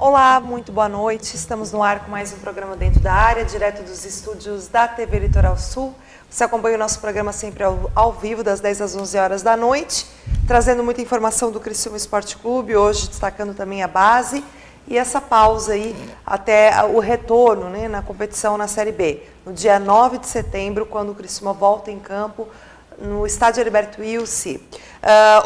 Olá, muito boa noite. Estamos no ar com mais um programa Dentro da Área, direto dos estúdios da TV Litoral Sul. Você acompanha o nosso programa sempre ao vivo, das 10 às 11 horas da noite, trazendo muita informação do Criciúma Esporte Clube, hoje destacando também a base e essa pausa aí até o retorno, né, na competição na Série B, no dia 9 de setembro, quando o Criciúma volta em campo no estádio Heriberto Wilson.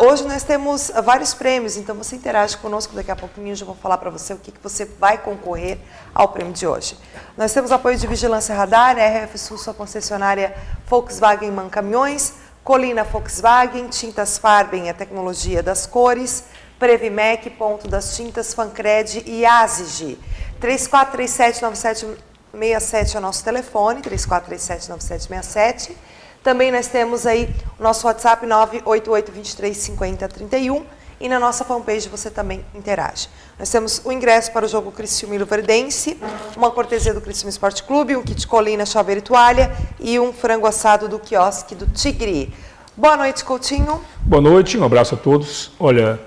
Hoje nós temos vários prêmios, então você interage conosco, daqui a pouquinho eu já vou falar para você o que você vai concorrer ao prêmio de hoje. Nós temos apoio de Vigilância Radar, RF Sul, sua concessionária Volkswagen MAN Caminhões, Colina Volkswagen, Tintas Farben, a tecnologia das cores, Previmec, Ponto das Tintas, Fancred e Azig. 3437-9767 é o nosso telefone, 3437-9767. Também nós temos aí o nosso WhatsApp 988-2350-31 e na nossa fanpage você também interage. Nós temos o ingresso para o jogo Criciúma e Luverdense, uma cortesia do Criciúma Esporte Clube, um kit Colina, chaveiro e toalha e um frango assado do quiosque do Tigre. Boa noite, Coutinho. Boa noite, um abraço a todos. Olha,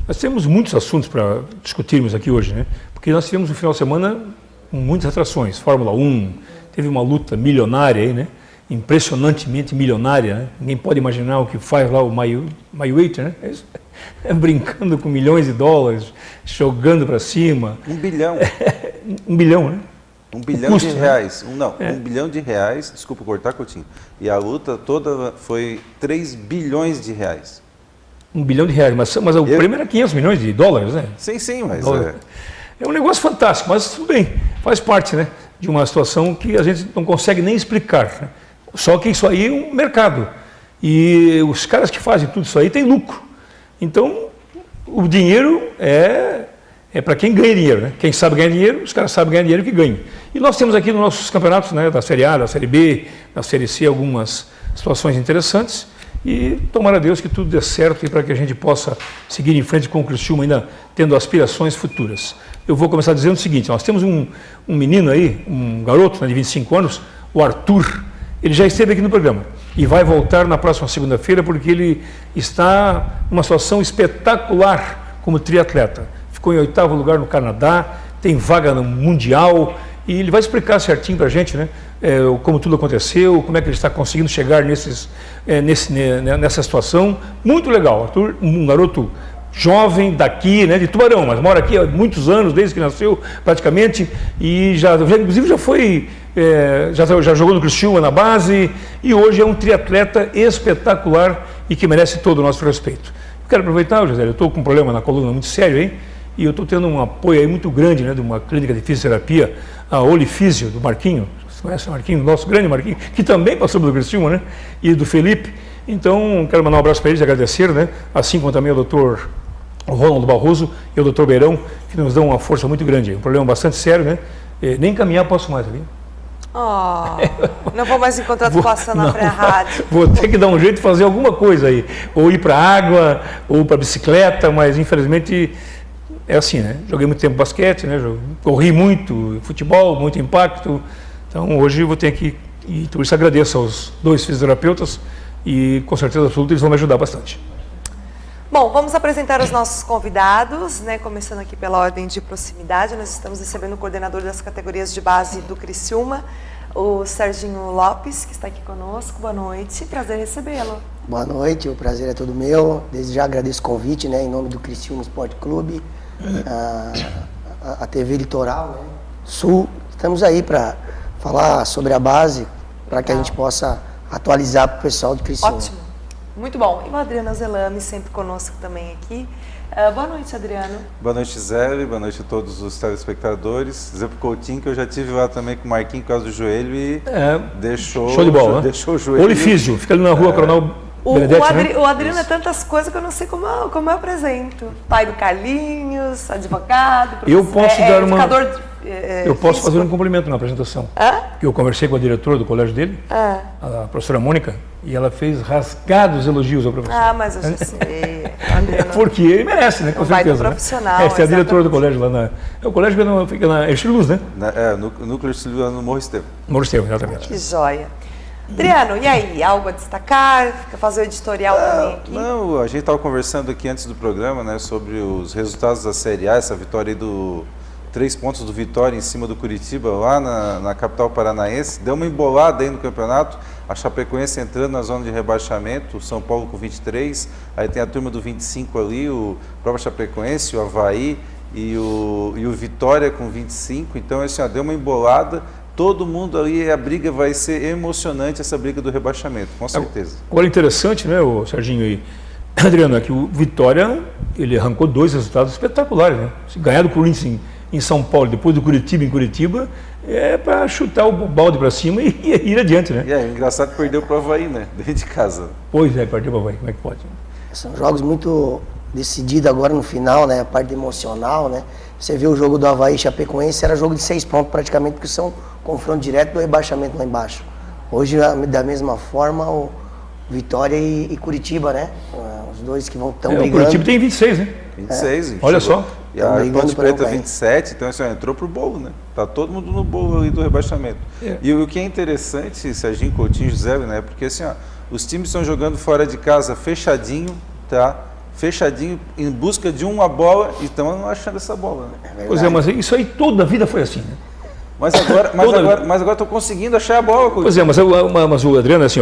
nós temos muitos assuntos para discutirmos aqui hoje, né? Porque nós tivemos um final de semana com muitas atrações. Fórmula 1, teve uma luta milionária aí, né? Impressionantemente milionária, né? Ninguém pode imaginar o que faz lá o Mayweather, né? Brincando com milhões de dólares, jogando para cima. 1 bilhão. 1 bilhão, né? 1 bilhão de reais. Não, 1 bilhão de reais, desculpa cortar, Coutinho. E a luta toda foi 3 bilhões de reais. 1 bilhão de reais, mas o prêmio era 500 milhões de dólares, né? Sim, mas é um negócio fantástico, mas tudo bem, faz parte, né, de uma situação que a gente não consegue nem explicar, né? Só que isso aí é um mercado. E os caras que fazem tudo isso aí têm lucro. Então, o dinheiro é para quem ganha dinheiro, né? Quem sabe ganhar dinheiro, os caras sabem ganhar dinheiro que ganham. E nós temos aqui nos nossos campeonatos, né, da Série A, da Série B, da Série C, algumas situações interessantes. E tomara a Deus que tudo dê certo e para que a gente possa seguir em frente com o Criciúma, ainda tendo aspirações futuras. Eu vou começar dizendo o seguinte: nós temos um menino aí, um garoto, né, de 25 anos, o Arthur. Ele já esteve aqui no programa e vai voltar na próxima segunda-feira porque ele está numa situação espetacular como triatleta. Ficou em 8º lugar no Canadá, tem vaga no Mundial e ele vai explicar certinho para a gente, né, como tudo aconteceu, como é que ele está conseguindo chegar nessa situação. Muito legal, Arthur, um garoto jovem daqui, né, de Tubarão, mas mora aqui há muitos anos, desde que nasceu praticamente, e inclusive já foi, já jogou no Criciúma na base, e hoje é um triatleta espetacular e que merece todo o nosso respeito. Eu quero aproveitar, José, eu estou com um problema na coluna muito sério aí, e eu estou tendo um apoio aí muito grande, né, de uma clínica de fisioterapia, a Olifísio, do Marquinho. Você conhece o Marquinho, nosso grande Marquinho, que também passou pelo Criciúma, né, e do Felipe. Então, quero mandar um abraço para eles e agradecer, né, assim como também o doutor Ronaldo Barroso e o doutor Beirão, que nos dão uma força muito grande. Um problema bastante sério, né? Nem caminhar posso mais ali. Não vou mais encontrar tu passando na pré-rádio. Vou ter que dar um jeito de fazer alguma coisa aí. Ou ir para a água, ou para a bicicleta, mas infelizmente é assim, né? Joguei muito tempo basquete, né? Corri muito, futebol, muito impacto. Então hoje eu vou ter que... E por isso agradeço aos 2 fisioterapeutas e com certeza absoluta eles vão me ajudar bastante. Bom, vamos apresentar os nossos convidados, né? Começando aqui pela ordem de proximidade. Nós estamos recebendo o coordenador das categorias de base do Criciúma, o Serginho Lopes, que está aqui conosco. Boa noite, prazer recebê-lo. Boa noite, o prazer é todo meu. Desde já agradeço o convite, né, em nome do Criciúma Esporte Clube, a TV Litoral, né, Sul. Estamos aí para falar sobre a base, para que a gente possa atualizar para o pessoal do Criciúma. Ótimo. Muito bom. E o Adriano Azelame, sempre conosco também aqui. Boa noite, Adriano. Boa noite, Zé. Boa noite a todos os telespectadores. Dizer pro Coutinho que eu já tive lá também com o Marquinhos por causa do joelho e deixou... Show de bola, deixou o joelho. Olifísio, fica ali na rua Coronel Benedetti, né? O Adriano é tantas coisas que eu não sei como eu apresento. Pai do Carlinhos, advogado, eu posso dar uma... eu posso fazer um cumprimento na apresentação. Que eu conversei com a diretora do colégio dele, a professora Mônica, e ela fez rasgados elogios ao professor. Mas eu já sei. Porque ele merece, né? Com certeza. Profissional. Essa é a diretora do colégio lá na... O colégio fica na Estiluz, né? Núcleo Estiluz, lá no Morro Estevam. Morro Estevam, exatamente. Que joia. Adriano, e aí? Algo a destacar? Fazer o editorial também aqui? Não, a gente estava conversando aqui antes do programa, né, sobre os resultados da Série A, essa vitória aí do 3 pontos do Vitória em cima do Curitiba, lá na capital paranaense. Deu uma embolada aí no campeonato. A Chapecoense entrando na zona de rebaixamento, o São Paulo com 23, aí tem a turma do 25 ali, o próprio Chapecoense, o Avaí e o Vitória com 25. Então, assim, ó, deu uma embolada. Todo mundo ali, a briga vai ser emocionante, essa briga do rebaixamento, com certeza. Agora, interessante, né, o Serginho e Adriano, é que o Vitória, ele arrancou 2 resultados espetaculares, né? Se ganhar do Corinthians em São Paulo, depois do Curitiba em Curitiba, é para chutar o balde para cima e ir adiante, né? E é engraçado que perdeu para o Avaí, né? Dentro de casa. Pois é, perdeu para o Avaí, como é que pode? São jogos muito decididos agora no final, né? A parte emocional, né? Você vê o jogo do Avaí e Chapecoense, era jogo de 6 pontos praticamente, porque são confronto direto do rebaixamento lá embaixo. Hoje, da mesma forma, o Vitória e Curitiba, né? Os dois que estão brigando. O Curitiba tem 26, né? 26, Olha só. E a Ponte Preta 27, então assim, entrou pro bolo, né? Tá todo mundo no bolo ali do rebaixamento. E o que é interessante, Serginho, Coutinho, José, né? Porque assim, ó, os times estão jogando fora de casa fechadinho, tá? Fechadinho, em busca de uma bola e estão achando essa bola, né? Pois é, mas isso aí toda a vida foi assim, né? Mas agora estou conseguindo achar a bola. Pois é, mas o Adriano, assim,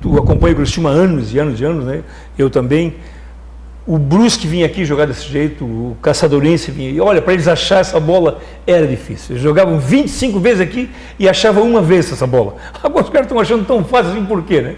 tu acompanha o Criciúma há anos e anos e anos, né? Eu também. O Brusque vinha aqui jogar desse jeito, o Caçadorense vinha. E olha, para eles achar essa bola era difícil. Eles jogavam 25 vezes aqui e achavam uma vez essa bola. Agora os caras estão achando tão fácil assim, por quê, né?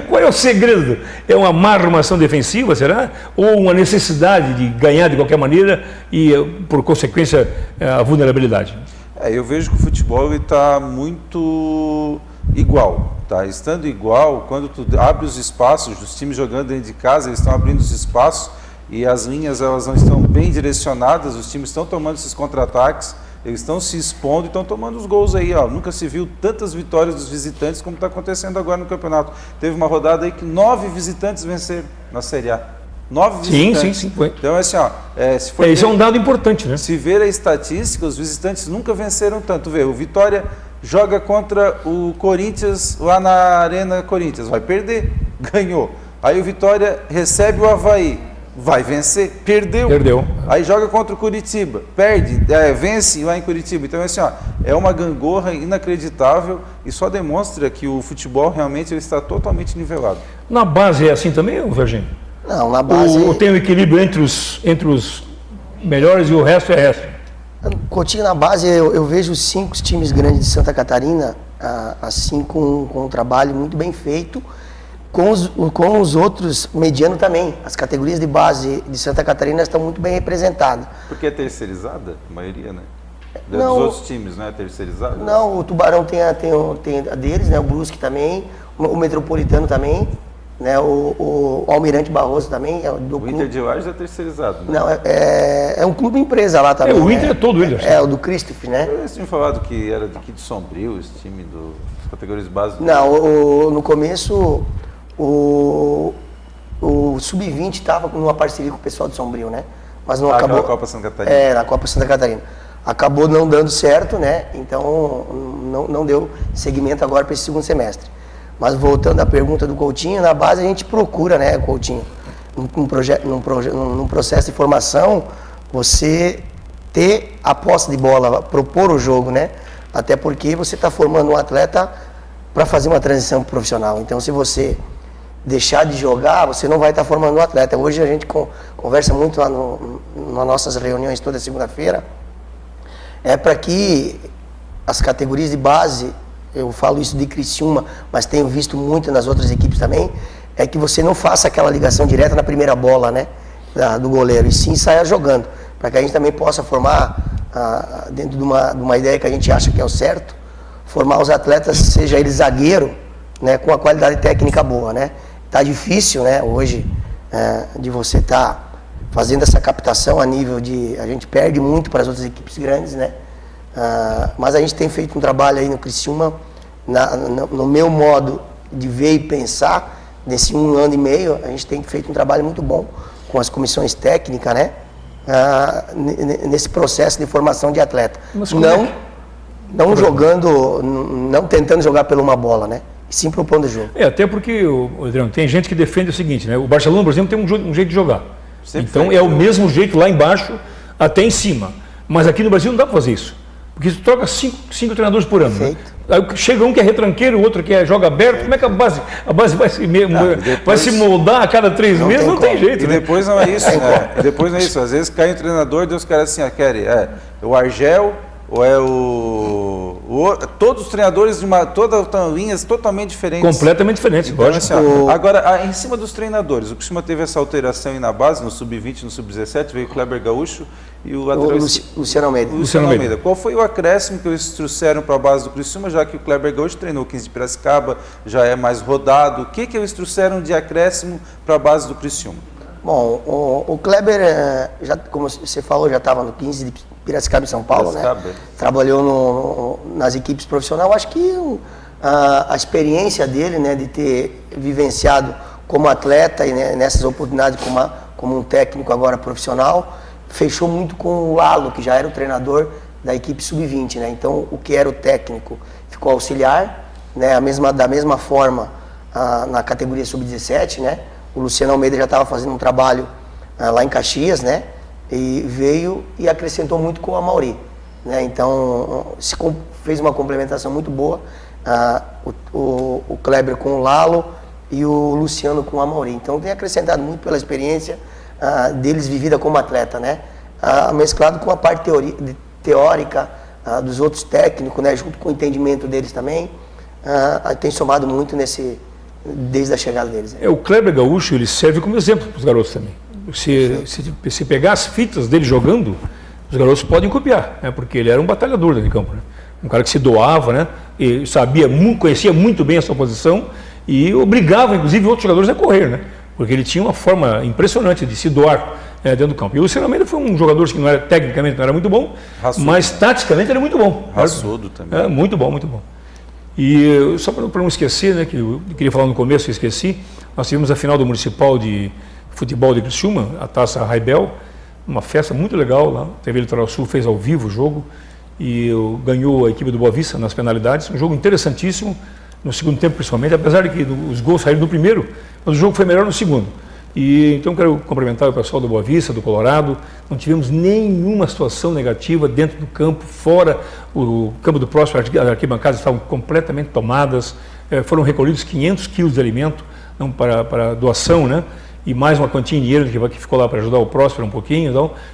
Qual é o segredo? É uma má arrumação defensiva, será? Ou uma necessidade de ganhar de qualquer maneira e, por consequência, a vulnerabilidade? Eu vejo que o futebol está muito igual, tá? Estando igual, quando tu abre os espaços, os times jogando dentro de casa, eles estão abrindo os espaços e as linhas elas não estão bem direcionadas, os times estão tomando esses contra-ataques, eles estão se expondo e estão tomando os gols aí, ó. Nunca se viu tantas vitórias dos visitantes como está acontecendo agora no campeonato. Teve uma rodada aí que 9 visitantes venceram na Série A. 9 visitantes. Sim, foi. Então, assim, ó, se for isso é um dado importante, né? Se ver a estatística, os visitantes nunca venceram tanto. Vê, o Vitória joga contra o Corinthians lá na Arena Corinthians, vai perder, ganhou. Aí o Vitória recebe o Avaí, vai vencer, perdeu. Aí joga contra o Curitiba, perde, vence lá em Curitiba. Então, assim, ó, é uma gangorra inacreditável e só demonstra que o futebol realmente ele está totalmente nivelado. Na base é assim também, Virgínio? Não, na base... Ou tem um equilíbrio entre os melhores e o resto é resto? Coutinho, na base, eu vejo 5 times grandes de Santa Catarina, assim, com um trabalho muito bem feito, com os outros medianos também. As categorias de base de Santa Catarina estão muito bem representadas. Porque é terceirizada, a maioria, né? Dos Não, outros times, não é terceirizada? Não, o Tubarão tem a deles, né? O Brusque também, o Metropolitano também. Né, o Almirante Barroso também. O Inter de Lages é terceirizado. Né? Não, é um clube empresa lá também. O Inter é todo ele. É, o do Christoph, né? Eles tinham falado que era daqui de Sombrio, esse time das categorias básicas. Não, no começo o Sub-20 estava numa parceria com o pessoal de Sombrio, né? Mas não acabou. Na Copa Santa Catarina. Na Copa Santa Catarina. Acabou não dando certo, né? Então não deu seguimento agora para esse segundo semestre. Mas voltando à pergunta do Coutinho, na base a gente procura, né, Coutinho, num processo de formação, você ter a posse de bola, propor o jogo, né? Até porque você está formando um atleta para fazer uma transição profissional. Então, se você deixar de jogar, você não vai estar formando um atleta. Hoje a gente conversa muito lá nas nossas reuniões toda segunda-feira, é para que as categorias de base, eu falo isso de Criciúma, mas tenho visto muito nas outras equipes também, é que você não faça aquela ligação direta na primeira bola, né, do goleiro, e sim saia jogando, para que a gente também possa formar, dentro de uma ideia que a gente acha que é o certo, formar os atletas, seja ele zagueiro, né, com a qualidade técnica boa, né. Tá difícil, né, hoje, de você estar fazendo essa captação a nível de... A gente perde muito para as outras equipes grandes, né, mas a gente tem feito um trabalho aí no Criciúma, no meu modo de ver e pensar, nesse 1 ano e meio, a gente tem feito um trabalho muito bom com as comissões técnicas, né? Nesse processo de formação de atleta. Não jogando, não tentando jogar pela uma bola, né? E sim propondo o jogo. Até porque, Adriano, tem gente que defende o seguinte, né? O Barcelona, por exemplo, tem um jeito de jogar. Sempre então é o mesmo jeito lá embaixo até em cima. Mas aqui no Brasil não dá para fazer isso. Porque tu troca cinco treinadores por ano. Né? Aí chega um que é retranqueiro, o outro que joga aberto. Como é que a base vai se moldar a cada 3 meses? Não tem jeito. E depois não é isso. E depois não é isso. Às vezes cai um treinador e os caras assim, querem o Argel ou é todos os treinadores todas linhas totalmente diferentes. Completamente diferentes. Então, assim, agora, em cima dos treinadores, o Criciúma teve essa alteração aí na base, no Sub-20, no Sub-17, veio o Kleber Gaúcho e o Luciano Almeida. Luciano Almeida. Qual foi o acréscimo que eles trouxeram para a base do Criciúma, já que o Kleber Gaúcho treinou o 15 de Piracicaba, já é mais rodado? O que eles trouxeram de acréscimo para a base do Criciúma? Bom, o Kleber, como você falou, já estava no 15 de Piracicaba, em São Paulo, né? Trabalhou nas equipes profissionais. Eu acho que a experiência dele, né, de ter vivenciado como atleta e, né, nessas oportunidades como um técnico agora profissional, fechou muito com o Lalo, que já era o treinador da equipe Sub-20, né? Então, o que era o técnico ficou auxiliar, né? Da mesma forma na categoria Sub-17, né? O Luciano Almeida já estava fazendo um trabalho lá em Caxias, né? E veio e acrescentou muito com o Amaury, né? Então, fez uma complementação muito boa, o Kleber com o Lalo e o Luciano com o Amaury. Então, tem acrescentado muito pela experiência deles vivida como atleta, né? Mesclado com a parte teórica dos outros técnicos, né? Junto com o entendimento deles também, tem somado muito desde a chegada deles. O Kleber Gaúcho, ele serve como exemplo para os garotos também. Se pegar as fitas dele jogando, os garotos podem copiar, né? Porque ele era um batalhador dentro de campo, né? Um cara que se doava, né? E conhecia muito bem a sua posição e obrigava, inclusive, outros jogadores a correr, né? Porque ele tinha uma forma impressionante de se doar dentro do campo. E o Luciano Almeida foi um jogador que tecnicamente não era muito bom, mas taticamente era muito bom. Raçudo também. Muito bom, muito bom. E só para não esquecer, né, que eu queria falar no começo e esqueci, nós tivemos a final do Municipal de Futebol de Criciúma, a Taça Raibel, uma festa muito legal lá. A TV Litoral Sul fez ao vivo o jogo e ganhou a equipe do Boa Vista nas penalidades. Um jogo interessantíssimo, no segundo tempo principalmente, apesar de que os gols saíram no primeiro, mas o jogo foi melhor no segundo. E então quero cumprimentar o pessoal do Boa Vista, do Colorado. Não tivemos nenhuma situação negativa dentro do campo, fora o campo do Próspero, as arquibancadas estavam completamente tomadas, foram recolhidos 500 quilos de alimento para doação, né? E mais uma quantia em dinheiro que ficou lá para ajudar o Próspero um pouquinho.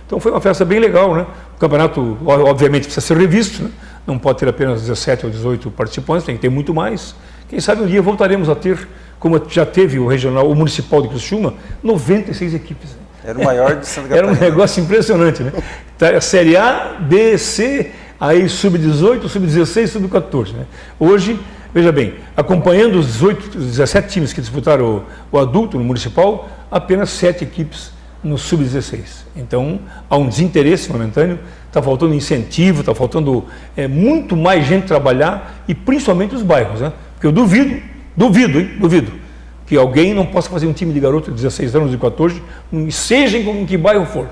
Então foi uma festa bem legal, né? O campeonato, obviamente, precisa ser revisto, né? Não pode ter apenas 17 ou 18 participantes, tem que ter muito mais. Quem sabe um dia voltaremos a ter, como já teve o Municipal de Criciúma, 96 equipes. Era o maior de Santa Catarina. Era um negócio impressionante, né? A Série A, B, C, aí Sub-18, Sub-16, Sub-14, né? Hoje, veja bem, acompanhando os 17 times que disputaram o adulto no Municipal, apenas 7 equipes no Sub-16. Então, há um desinteresse momentâneo, está faltando incentivo, está faltando muito mais gente trabalhar e principalmente os bairros, né? Porque eu duvido que alguém não possa fazer um time de garoto de 16 anos, de 14, seja em que bairro for.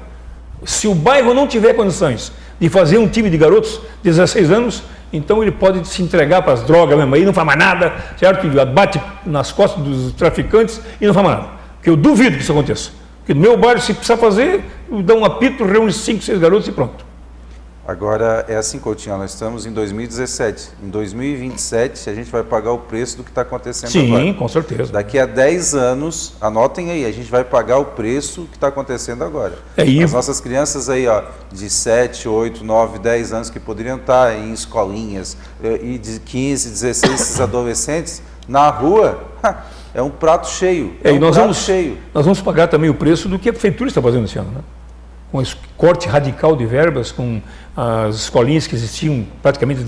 Se o bairro não tiver condições de fazer um time de garotos de 16 anos, então ele pode se entregar para as drogas mesmo, aí não faz mais nada, certo? Bate nas costas dos traficantes e não faz mais nada. Porque eu duvido que isso aconteça. Porque no meu bairro, se precisar fazer, dá um apito, reúne 5, 6 garotos e pronto. Agora, é assim, Coutinho, nós estamos em 2017. Em 2027, a gente vai pagar o preço do que está acontecendo agora. Sim, com certeza. Daqui a 10 anos, anotem aí, a gente vai pagar o preço que está acontecendo agora. As nossas crianças aí, ó, de 7, 8, 9, 10 anos, que poderiam estar em escolinhas, e de 15, 16, esses adolescentes, na rua, é um prato cheio. Nós vamos pagar também o preço do que a prefeitura está fazendo esse ano, né? Com esse corte radical de verbas, com as escolinhas que existiam praticamente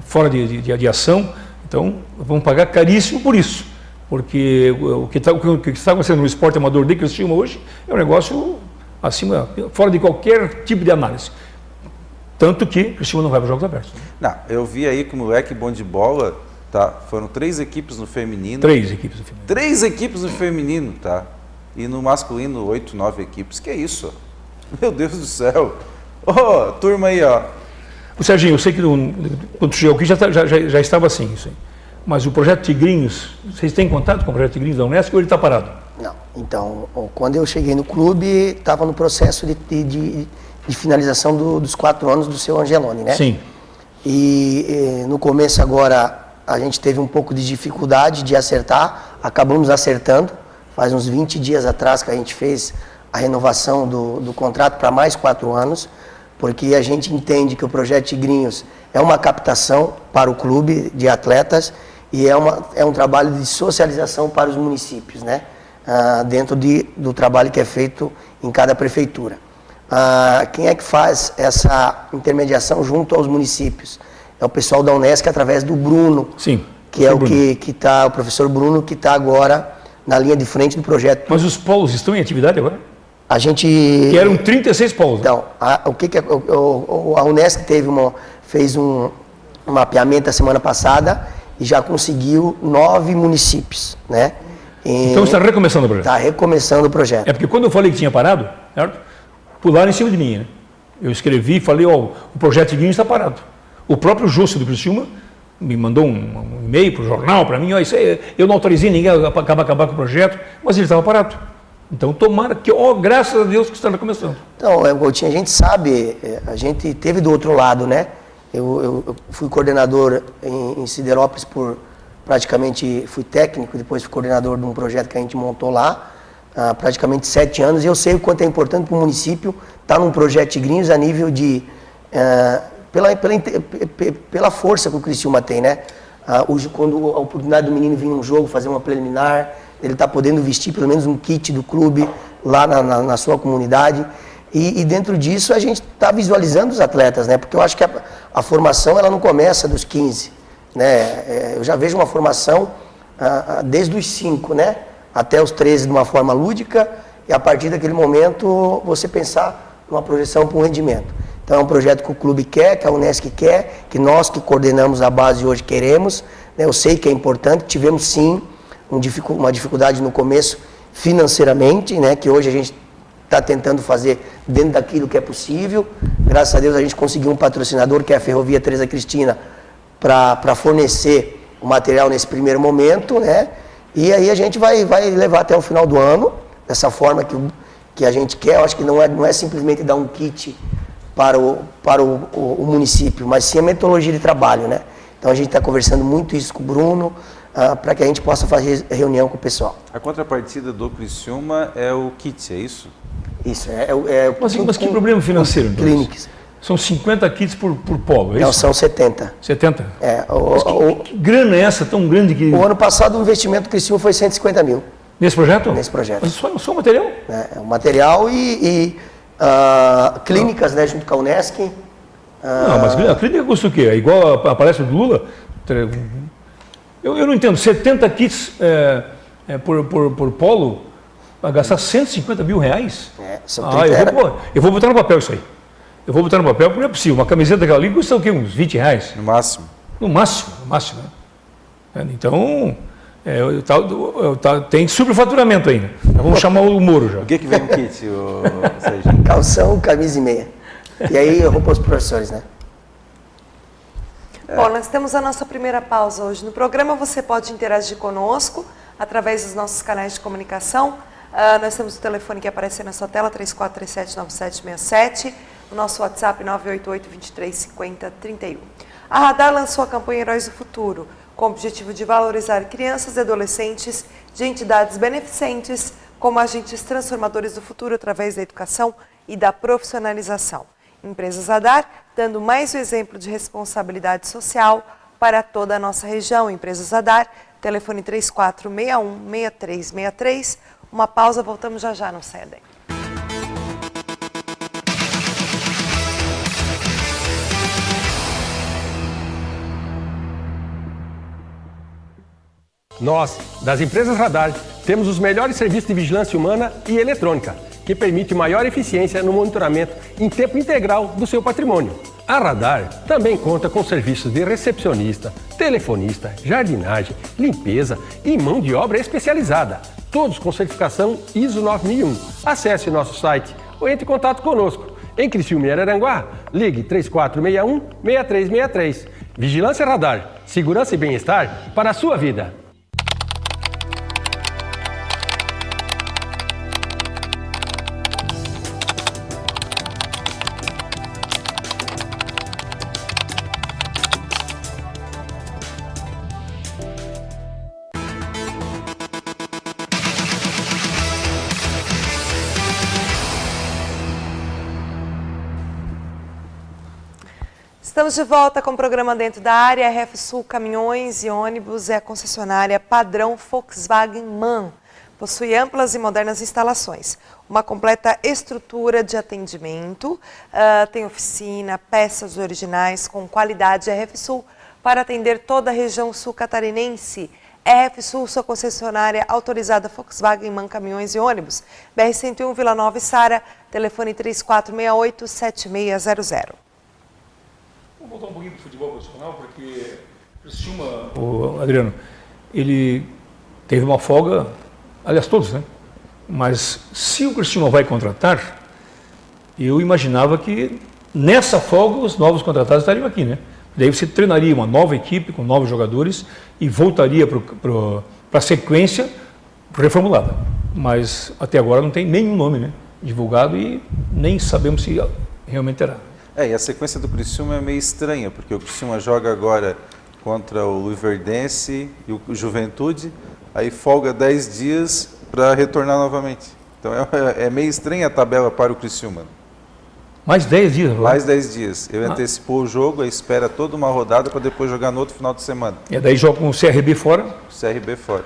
fora de ação. Então, vamos pagar caríssimo por isso, porque o que está acontecendo no esporte amador de Criciúma hoje é um negócio fora de qualquer tipo de análise. Tanto que Criciúma não vai para os Jogos Abertos. Não, eu vi aí que o moleque bom de bola, tá? Foram 3 equipes no feminino. 3 equipes no feminino. 3 equipes no feminino, tá? E no masculino, 8, 9 equipes. Que é isso? Meu Deus do céu. Ô, turma aí, ó. O Serginho, eu sei que quando tu chegou aqui já estava assim, isso aí. Mas o Projeto Tigrinhos, vocês têm contato com o Projeto Tigrinhos da Unesco ou ele está parado? Não. Então, quando eu cheguei no clube, estava no processo de de finalização dos 4 anos do seu Angeloni, né? Sim. E no começo agora a gente teve um pouco de dificuldade de acertar, acabamos acertando. Faz uns 20 dias atrás que a gente fez a renovação do contrato para mais 4 anos, porque a gente entende que o Projeto Tigrinhos é uma captação para o clube de atletas e é um trabalho de socialização para os municípios, né? Dentro do trabalho que é feito em cada prefeitura. Quem é que faz essa intermediação junto aos municípios? É o pessoal da Unesc através do Bruno, Sim, que é o professor Bruno, que está agora na linha de frente do projeto. Mas os polos estão em atividade agora? A gente... Que eram 36 polos. Então, a Unesc fez um mapeamento a semana passada e já conseguiu 9 municípios, né? Então está recomeçando o projeto. Está recomeçando o projeto. É porque quando eu falei que tinha parado, certo? Pularam em cima de mim, né? Eu escrevi e falei, o projeto Tigrinhos está parado. O próprio Júcio do Criciúma me mandou um e-mail para o jornal, para mim, isso aí, eu não autorizei ninguém a acabar com o projeto, mas ele estava parado. Então, tomara que, graças a Deus que está recomeçando. Então, Coutinho, a gente sabe, a gente teve do outro lado, né? Eu fui coordenador em Siderópolis praticamente, fui técnico, depois fui coordenador de um projeto que a gente montou lá, há praticamente 7 anos, e eu sei o quanto é importante para o município estar num projeto Tigrinhos a nível de... pela força que o Criciúma tem, né? Hoje, quando a oportunidade do menino vir num jogo, fazer uma preliminar, ele está podendo vestir pelo menos um kit do clube lá na sua comunidade. E dentro disso a gente está visualizando os atletas, né? Porque eu acho que a formação ela não começa dos 15, né? Eu já vejo uma formação desde os 5, né? Até os 13 de uma forma lúdica e a partir daquele momento você pensar numa projeção para um rendimento. Então é um projeto que o clube quer, que a Unesc quer, que nós que coordenamos a base hoje queremos, né? Eu sei que é importante, tivemos sim uma dificuldade no começo financeiramente, né? Que hoje a gente está tentando fazer dentro daquilo que é possível. Graças a Deus a gente conseguiu um patrocinador, que é a Ferrovia Teresa Cristina, para fornecer o material nesse primeiro momento, né? E aí a gente vai levar até o final do ano, dessa forma que a gente quer. Eu acho que não é simplesmente dar um kit para o município, mas sim a metodologia de trabalho, né? Então a gente está conversando muito isso com o Bruno, para que a gente possa fazer reunião com o pessoal. A contrapartida do Criciúma é o kit, é isso? Isso, Mas que problema financeiro, então? Clínicas. São 50 kits por polo, é isso? Não, são 70. 70? Que grana é essa tão grande que... O ano passado o investimento do Criciúma foi 150 mil. Nesse projeto? Nesse projeto. Mas só o material? É o material e clínicas, né, junto com a Unesc. Não, mas a clínica custa o quê? É igual a palestra do Lula? Eu não entendo. 70 kits por polo, vai gastar 150 mil reais? Eu vou botar no papel isso aí. Eu vou botar no papel porque não é possível. Uma camiseta daquela ali custa o quê? Uns 20 reais? No máximo. No máximo. Né? Então, tem superfaturamento ainda. Vamos chamar o Moro já. O que vem no kit, Sérgio? Calção, camisa e meia. E aí roupa aos professores, né? Bom, nós temos a nossa primeira pausa hoje no programa. Você pode interagir conosco através dos nossos canais de comunicação. Nós temos o telefone que aparece na sua tela, 3437-9767. O nosso WhatsApp, 988-2350-31. A Radar lançou a campanha Heróis do Futuro, com o objetivo de valorizar crianças e adolescentes de entidades beneficentes como agentes transformadores do futuro através da educação e da profissionalização. Empresas Radar, dando mais um exemplo de responsabilidade social para toda a nossa região. Empresas Radar, telefone 3461-6363. Uma pausa, voltamos já, não saia daí. Nós, das empresas Radar, temos os melhores serviços de vigilância humana e eletrônica, que permite maior eficiência no monitoramento em tempo integral do seu patrimônio. A Radar também conta com serviços de recepcionista, telefonista, jardinagem, limpeza e mão de obra especializada, todos com certificação ISO 9001. Acesse nosso site ou entre em contato conosco. Em Criciúma e Araranguá, ligue 3461-6363. Vigilância Radar, segurança e bem-estar para a sua vida. Estamos de volta com o programa Dentro da Área. A RF Sul Caminhões e Ônibus é a concessionária padrão Volkswagen MAN. Possui amplas e modernas instalações, uma completa estrutura de atendimento, tem oficina, peças originais com qualidade. RF Sul para atender toda a região sul catarinense. RF Sul, sua concessionária autorizada Volkswagen MAN Caminhões e Ônibus. BR-101 Vila Nova e Sara, telefone 3468-7600. Vamos voltar um pouquinho para o futebol profissional, porque o Adriano, ele teve uma folga, aliás todos, né? Mas se o Criciúma vai contratar, eu imaginava que nessa folga os novos contratados estariam aqui, né? Daí você treinaria uma nova equipe com novos jogadores e voltaria para a sequência reformulada. Mas até agora não tem nenhum nome, né, divulgado e nem sabemos se realmente terá. E a sequência do Criciúma é meio estranha, porque o Criciúma joga agora contra o Luverdense e o Juventude, aí folga 10 dias para retornar novamente. Então é meio estranha a tabela para o Criciúma. Mais 10 dias, não é? Mais 10 dias. Ele antecipou o jogo, aí espera toda uma rodada para depois jogar no outro final de semana. E daí joga com o CRB fora. CRB fora.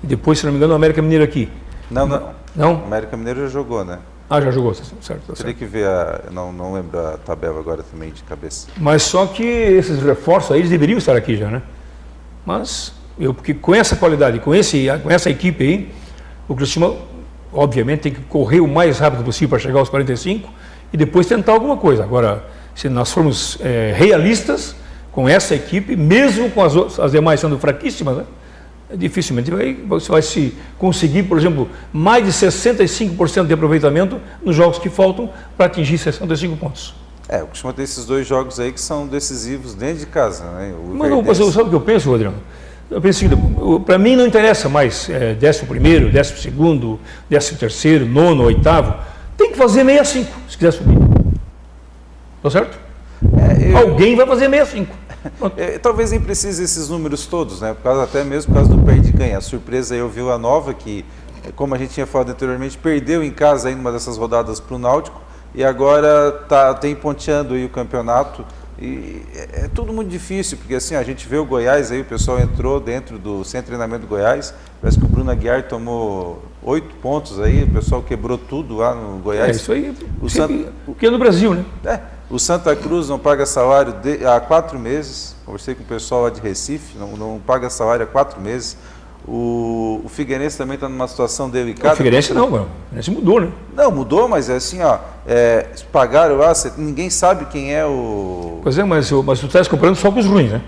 E depois, se não me engano, o América Mineiro aqui. Não. Não? O América Mineiro já jogou, né? Já jogou, certo. Teria que ver, não lembro a tabela agora também de cabeça. Mas só que esses reforços aí, eles deveriam estar aqui já, né? Mas, porque com essa qualidade, com essa equipe aí, o Criciúma, obviamente, tem que correr o mais rápido possível para chegar aos 45 e depois tentar alguma coisa. Agora, se nós formos realistas com essa equipe, mesmo com as demais sendo fraquíssimas, né? Dificilmente você vai se conseguir, por exemplo, mais de 65% de aproveitamento nos jogos que faltam para atingir 65 pontos. O Criciúma tem esses dois jogos aí que são decisivos dentro de casa, né? Mas sabe o que eu penso, Adriano? Eu penso que para mim não interessa mais 11º, 12º, 13º, 9º, 8º. Tem que fazer 65, se quiser subir. Tá certo? Alguém vai fazer 65. Talvez nem precise esses números todos, né? Até mesmo por causa do perde e ganha. A surpresa aí eu vi o Vila Nova, que, como a gente tinha falado anteriormente, perdeu em casa aí numa dessas rodadas para o Náutico e agora tem ponteando aí o campeonato. E é tudo muito difícil, porque assim, a gente vê o Goiás aí, o pessoal entrou dentro do centro de treinamento do Goiás, parece que o Bruno Aguiar tomou 8 pontos aí, o pessoal quebrou tudo lá no Goiás. Isso aí, o que é no Brasil, né? O Santa Cruz não paga salário há 4 meses, conversei com o pessoal lá de Recife, não paga salário há 4 meses. O Figueirense também está numa situação delicada. O Figueirense não, mano. O Figueirense mudou, né? Não, mudou, mas é assim, pagaram lá, ninguém sabe quem é o... Pois é, mas tu estás comprando só com os ruins, né?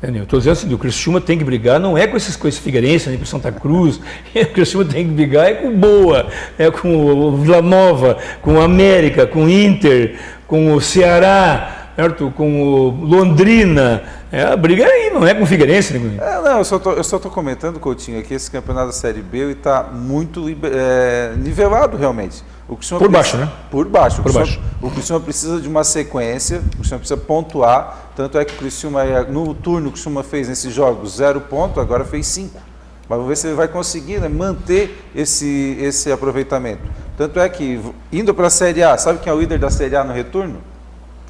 Eu estou dizendo assim, o Criciúma tem que brigar, não é com esse Figueirense, nem com o Santa Cruz, o Criciúma tem que brigar com o Boa, com o Vila Nova, com o América, com o Inter, com o Ceará, certo? Com o Londrina. A briga aí, não é com o Figueirense, né? Não, eu só estou comentando, Coutinho, aqui esse campeonato da Série B está muito nivelado realmente. Por baixo, né? Por baixo. O Criciúma precisa de uma sequência, o Criciúma precisa pontuar, tanto é que o Criciúma, no turno, o Criciúma fez nesses jogos 0 ponto, agora fez 5. Mas vamos ver se ele vai conseguir, né, manter esse aproveitamento. Tanto é que, indo para a Série A, sabe quem é o líder da Série A no retorno?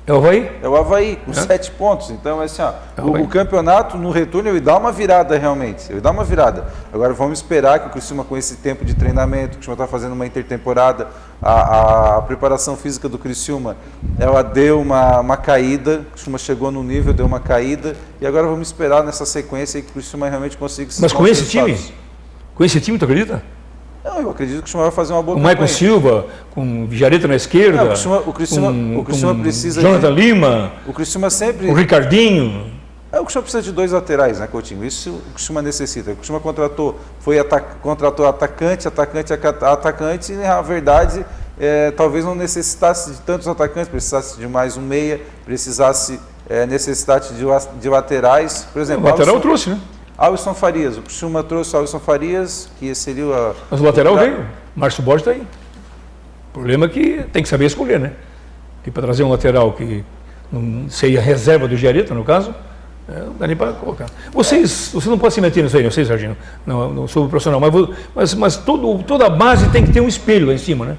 É o Avaí? É o Avaí, com 7 pontos. Então, assim, o campeonato no retorno ele dá uma virada realmente. Ele dá uma virada. Agora vamos esperar que o Criciúma, com esse tempo de treinamento, o Criciúma está fazendo uma intertemporada, a preparação física do Criciúma, ela deu uma caída, o Criciúma chegou no nível, deu uma caída, e agora vamos esperar nessa sequência que o Criciúma realmente consiga se... Mas com esse time? Com esse time, tu acredita? Não, eu acredito que o Criciúma vai fazer uma boa campanha. Com o Maicon Silva, com o Vijareta na esquerda, o Criciúma precisa... Jonathan Lima, o Criciúma sempre... o Ricardinho... O Criciúma precisa de 2 laterais, né, Coutinho? Isso o Criciúma necessita. O Criciúma contratou atacante, e na verdade, talvez não necessitasse de tantos atacantes, precisasse de mais um meia, necessitasse de laterais. Por exemplo, o lateral trouxe, né? Alisson Farias, o Criciúma trouxe o Alisson Farias, que seria Mas o lateral veio, Márcio Borges está aí. O problema é que tem que saber escolher, né? Que para trazer um lateral que não seria reserva do Giareta, no caso, não dá nem para colocar. Você não pode se meter nisso aí, eu sei, Serginho, não sou profissional, mas toda a base tem que ter um espelho lá em cima, né?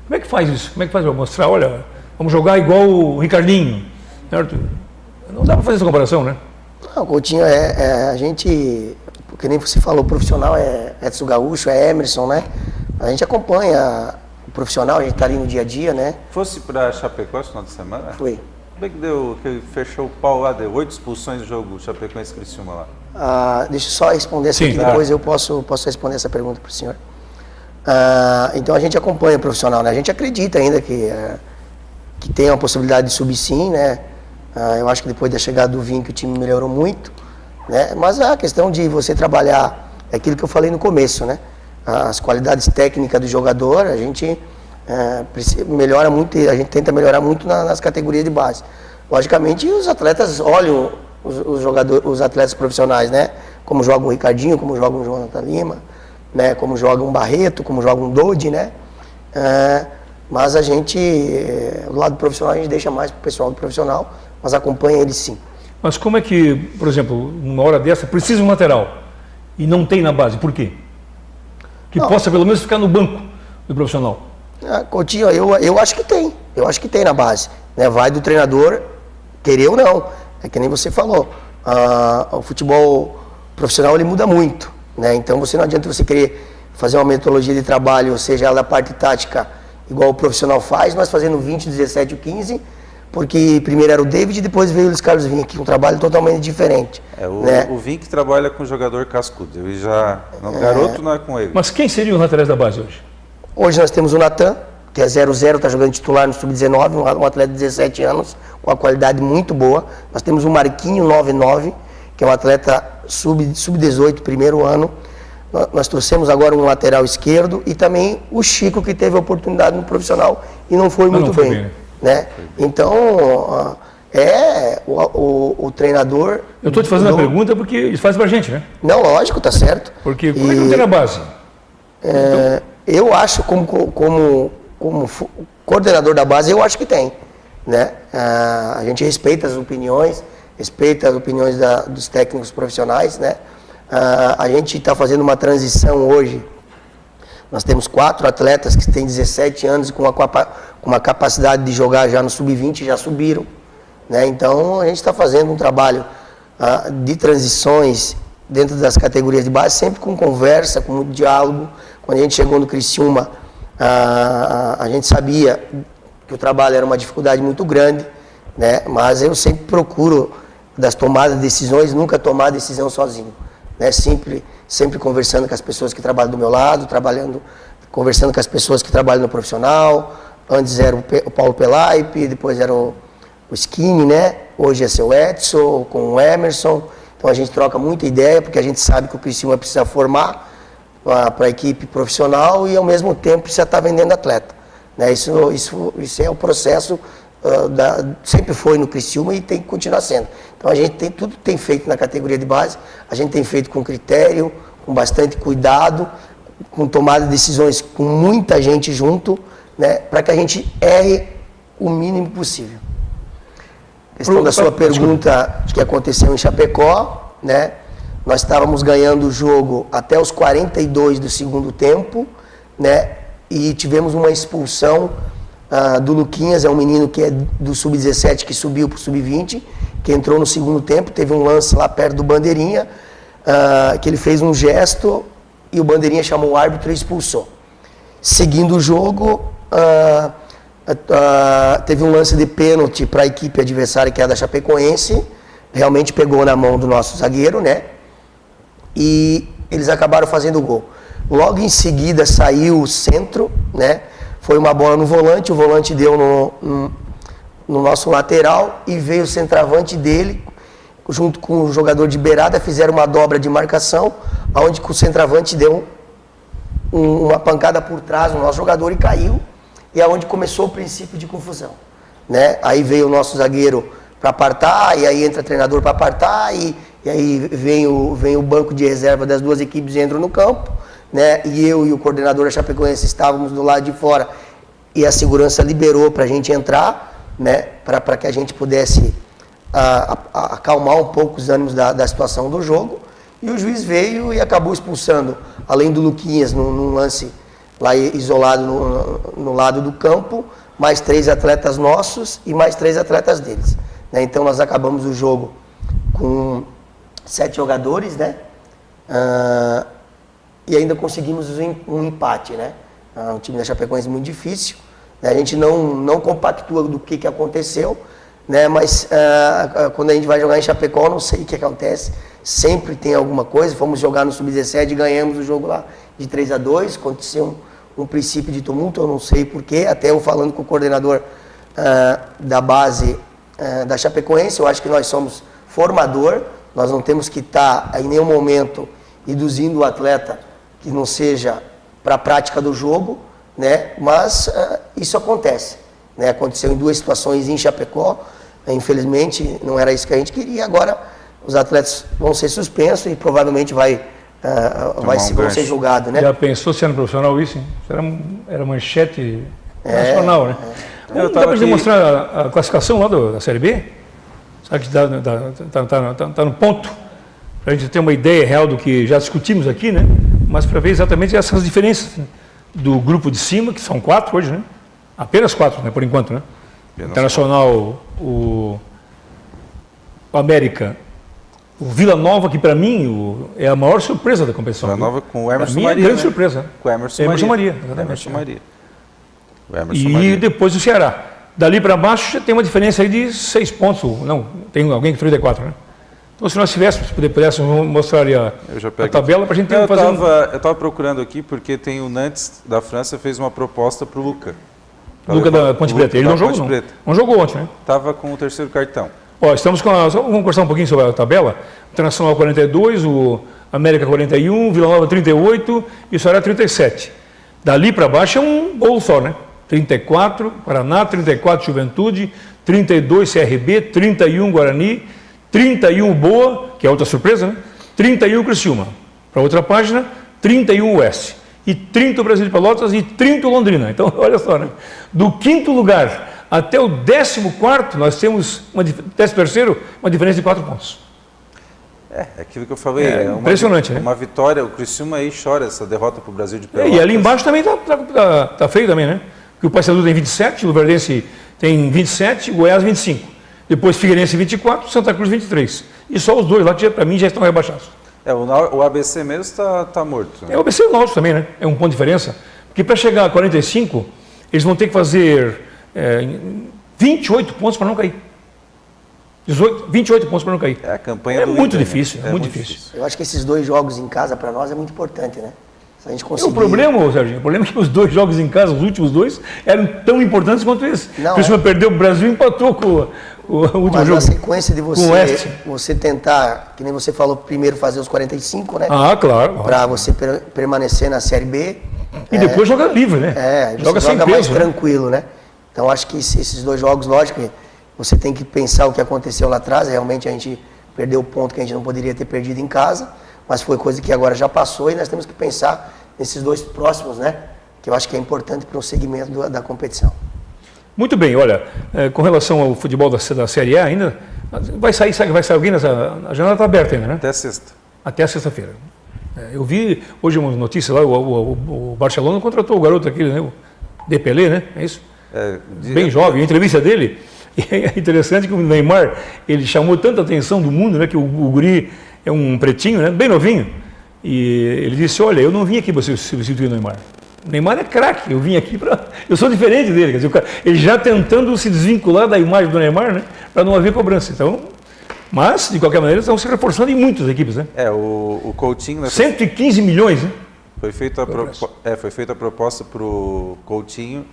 Como é que faz isso? Como é que faz para mostrar, olha, vamos jogar igual o Ricardinho, certo? Não dá para fazer essa comparação, né? Não, Coutinho, a gente, que nem você falou, o profissional é Edson Gaúcho, é Emerson, né? A gente acompanha o profissional, a gente está ali no dia a dia, né? Fosse para Chapecó esse final de semana? Foi. Como é que deu, que fechou o pau lá, deu 8 expulsões no jogo Chapecoense Criciúma lá? Deixa eu só responder essa Sim, aqui, tá. depois eu posso responder essa pergunta para o senhor. Então a gente acompanha o profissional, né? A gente acredita ainda que tem uma possibilidade de subir sim, né? Eu acho que depois da chegada do Vinho que o time melhorou muito, né? Mas a questão de você trabalhar, é aquilo que eu falei no começo, né? As qualidades técnicas do jogador, a gente melhora muito, a gente tenta melhorar muito nas categorias de base. Logicamente, os atletas olham os atletas profissionais, né? Como joga o Ricardinho, como joga o Jonathan Lima, né? Como joga um Barreto, como joga um Dodi, né? Mas a gente, do lado profissional, a gente deixa mais para o pessoal do profissional, mas acompanha ele sim. Mas como é que, por exemplo, numa hora dessa, precisa um lateral e não tem na base? Por quê? Que possa pelo menos ficar no banco do profissional. Coutinho, eu acho que tem. Eu acho que tem na base. Né? Vai do treinador querer ou não. É que nem você falou. O futebol profissional ele muda muito. Né? Então não adianta você querer fazer uma metodologia de trabalho, ou seja, ela da parte tática, igual o profissional faz, mas fazendo 20, 17 ou 15, porque primeiro era o David e depois veio o Luiz Carlos Vinha, que é um trabalho totalmente diferente. O Vinha que trabalha com jogador cascudo. Ele já. O garoto não é com ele. Mas quem seriam os laterais da base hoje? Hoje nós temos o Natan, que é 0-0, está jogando titular no Sub-19, um atleta de 17 anos, com uma qualidade muito boa. Nós temos o Marquinho, 9-9, que é um atleta Sub-18, primeiro ano. Nós trouxemos agora um lateral esquerdo e também o Chico, que teve a oportunidade no profissional e não foi muito bem. Né? Então, o treinador... Eu estou te fazendo a pergunta porque isso faz pra gente, né? Não, lógico, tá certo. Porque como é que não tem na base? Eu acho, como coordenador da base, eu acho que tem. Né? A gente respeita as opiniões dos técnicos profissionais, né? A gente está fazendo uma transição hoje. Nós temos 4 atletas que têm 17 anos e com uma capacidade de jogar já no Sub-20, já subiram. Né? Então, a gente está fazendo um trabalho de transições dentro das categorias de base, sempre com conversa, com muito diálogo. Quando a gente chegou no Criciúma, a gente sabia que o trabalho era uma dificuldade muito grande, né? Mas eu sempre procuro, das tomadas de decisões, nunca tomar decisão sozinho. Né? Sempre conversando com as pessoas que trabalham do meu lado, conversando com as pessoas que trabalham no profissional. Antes era o Paulo Pelaipe, depois era o Skinny, né? Hoje é seu Edson, com o Emerson. Então a gente troca muita ideia, porque a gente sabe que o Criciúma precisa formar para a equipe profissional e ao mesmo tempo precisa estar vendendo atleta. Né? Isso é o processo, sempre foi no Criciúma e tem que continuar sendo. Então a gente tudo tem feito na categoria de base, a gente tem feito com critério, com bastante cuidado, com tomada de decisões com muita gente junto, né, para que a gente erre o mínimo possível. A questão da sua pergunta que aconteceu em Chapecó, né, nós estávamos ganhando o jogo até os 42 do segundo tempo, né, e tivemos uma expulsão do Luquinhas, é um menino que é do Sub-17 que subiu para o Sub-20, que entrou no segundo tempo, teve um lance lá perto do Bandeirinha, que ele fez um gesto e o Bandeirinha chamou o árbitro e expulsou. Seguindo o jogo, teve um lance de pênalti para a equipe adversária, que é a da Chapecoense, realmente pegou na mão do nosso zagueiro, né? E eles acabaram fazendo o gol. Logo em seguida saiu o centro, né? Foi uma bola no volante, o volante deu no nosso lateral e veio o centroavante dele, junto com o jogador de beirada, fizeram uma dobra de marcação, onde o centroavante deu uma pancada por trás no nosso jogador e caiu, e é onde começou o princípio de confusão. Né? Aí veio o nosso zagueiro para apartar, e aí entra o treinador para apartar, e aí vem o banco de reserva das duas equipes e entram no campo, né? E eu e o coordenador da Chapecoense estávamos do lado de fora e a segurança liberou para a gente entrar, né? Para que a gente pudesse acalmar um pouco os ânimos da situação do jogo, e o juiz veio e acabou expulsando, além do Luquinhas, num lance lá isolado no lado do campo, mais 3 atletas nossos e mais 3 atletas deles. né? Então nós acabamos o jogo com 7 jogadores, né? E ainda conseguimos um empate, né? O time da Chapecoense é muito difícil, né? A gente não compactua do que aconteceu, né? Mas quando a gente vai jogar em Chapecó, eu não sei o que acontece, sempre tem alguma coisa. Fomos jogar no Sub-17 e ganhamos o jogo lá de 3-2, aconteceu um princípio de tumulto, eu não sei porquê, até eu falando com o coordenador da base da Chapecoense, eu acho que nós somos formador, nós não temos que estar em nenhum momento induzindo o atleta que não seja para a prática do jogo, né? Mas isso acontece, né? Aconteceu em 2 situações em Chapecó, infelizmente não era isso que a gente queria. Agora os atletas vão ser suspensos e provavelmente vão ser julgados, né? Já pensou sendo profissional isso, hein? Era manchete nacional, né? Dá para demonstrar a classificação lá da Série B? Sabe que está no ponto, para a gente ter uma ideia real do que já discutimos aqui, né? Mas para ver exatamente essas diferenças, né? Do grupo de cima, que são 4 hoje, né? Apenas 4, né? Por enquanto, né? Internacional, o América, o Vila Nova, que para mim é a maior surpresa da competição. Vila Nova com o Emerson Maria. É grande surpresa. Com o Emerson Maria. Exatamente. E depois o Ceará. Dali para baixo tem uma diferença aí de 6 pontos. Não, tem alguém que 34, né? Então, se nós pudéssemos mostrar ali a tabela para a gente fazer Eu estava procurando aqui porque tem o Nantes da França fez uma proposta para o Luca. Luca da Ponte Preta. Ele não jogou, não jogou ontem, né? Estava com o 3º cartão. Ó, estamos vamos conversar um pouquinho sobre a tabela. O Internacional 42, o América 41, Vila Nova 38 e o Ceará 37. Dali para baixo é um gol só, né? 34, Paraná, 34, Juventude, 32, CRB, 31, Guarani, 31, Boa, que é outra surpresa, né? 31, Criciúma. Para outra página, 31, Oeste. E 30, Brasil de Pelotas e 30, Londrina. Então, olha só, né? Do 5º lugar até o 14º, nós temos, 13º, uma diferença de 4 pontos. É aquilo que eu falei. Impressionante, né? Uma vitória, o Criciúma aí chora essa derrota para o Brasil de Pelotas. E ali embaixo também tá feio também, né? Porque o Paysandu tem 27, o Luverdense tem 27, o Goiás 25. Depois Figueirense 24, Santa Cruz 23. E só os 2 lá que para mim já estão rebaixados. O ABC mesmo está morto. Né? O ABC e o Náutico também, né? É um ponto de diferença. Porque para chegar a 45, eles vão ter que fazer 28 pontos para não cair. 28 pontos para não cair. A campanha é do muito Inter, difícil, né? é muito difícil. Eu acho que esses 2 jogos em casa para nós é muito importante, né? Se a gente conseguir... O problema, Serginho, é que os 2 jogos em casa, os últimos 2, eram tão importantes quanto esse. O Criciúma perdeu, o Brasil empatou com o último Mas jogo. na sequência de você tentar, que nem você falou, primeiro fazer os 45, né? Ah, claro. Para você permanecer na Série B. E depois joga livre, né? Joga sem peso, mais né? tranquilo, né? Então acho que esses 2 jogos, lógico, você tem que pensar o que aconteceu lá atrás. Realmente a gente perdeu o ponto que a gente não poderia ter perdido em casa, mas foi coisa que agora já passou e nós temos que pensar nesses 2 próximos, né? Que eu acho que é importante para o segmento da competição. Muito bem, olha, com relação ao futebol da Série A ainda, vai sair alguém a janela está aberta ainda, né? Até sexta. Até sexta-feira. Eu vi hoje uma notícia lá, o Barcelona contratou o garoto aquele, né? O Depelé, né? É isso? Bem jovem, a entrevista dele, é interessante que o Neymar, ele chamou tanta atenção do mundo, né? Que o guri é um pretinho, né? Bem novinho. E ele disse, olha, eu não vim aqui para substituir o Neymar. O Neymar é craque, eu vim aqui para... Eu sou diferente dele, quer dizer, ele já tentando se desvincular da imagem do Neymar, né? Para não haver cobrança. Então, mas, de qualquer maneira, eles estão se reforçando em muitas equipes, né? O Coutinho... Né, 115 milhões, né? Foi feita a proposta para o Coutinho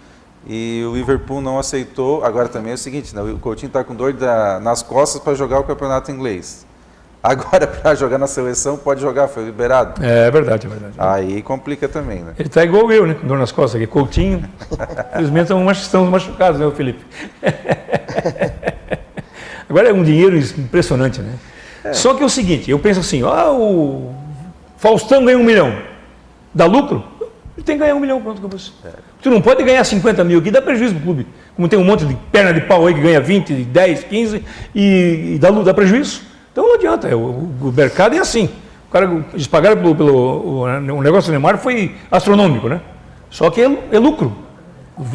e o Liverpool não aceitou. Agora também é o seguinte, né? O Coutinho está com dor nas costas para jogar o campeonato inglês. Agora, para jogar na seleção, pode jogar, foi liberado. É verdade. Aí complica também, né? Ele está igual eu, né? Com dor nas costas aqui, Coutinho. Infelizmente estamos machucados, né, Felipe? Agora é um dinheiro impressionante, né? Só que é o seguinte, eu penso assim, o Faustão ganha 1 milhão. Dá lucro? Ele tem que ganhar 1 milhão, pronto, acabou. Tu não pode ganhar 50 mil aqui, dá prejuízo pro clube. Como tem um monte de perna de pau aí que ganha 20, 10, 15 e dá prejuízo. Então não adianta, o mercado é assim. O cara, eles pagaram o negócio do Neymar foi astronômico, né? Só que é lucro.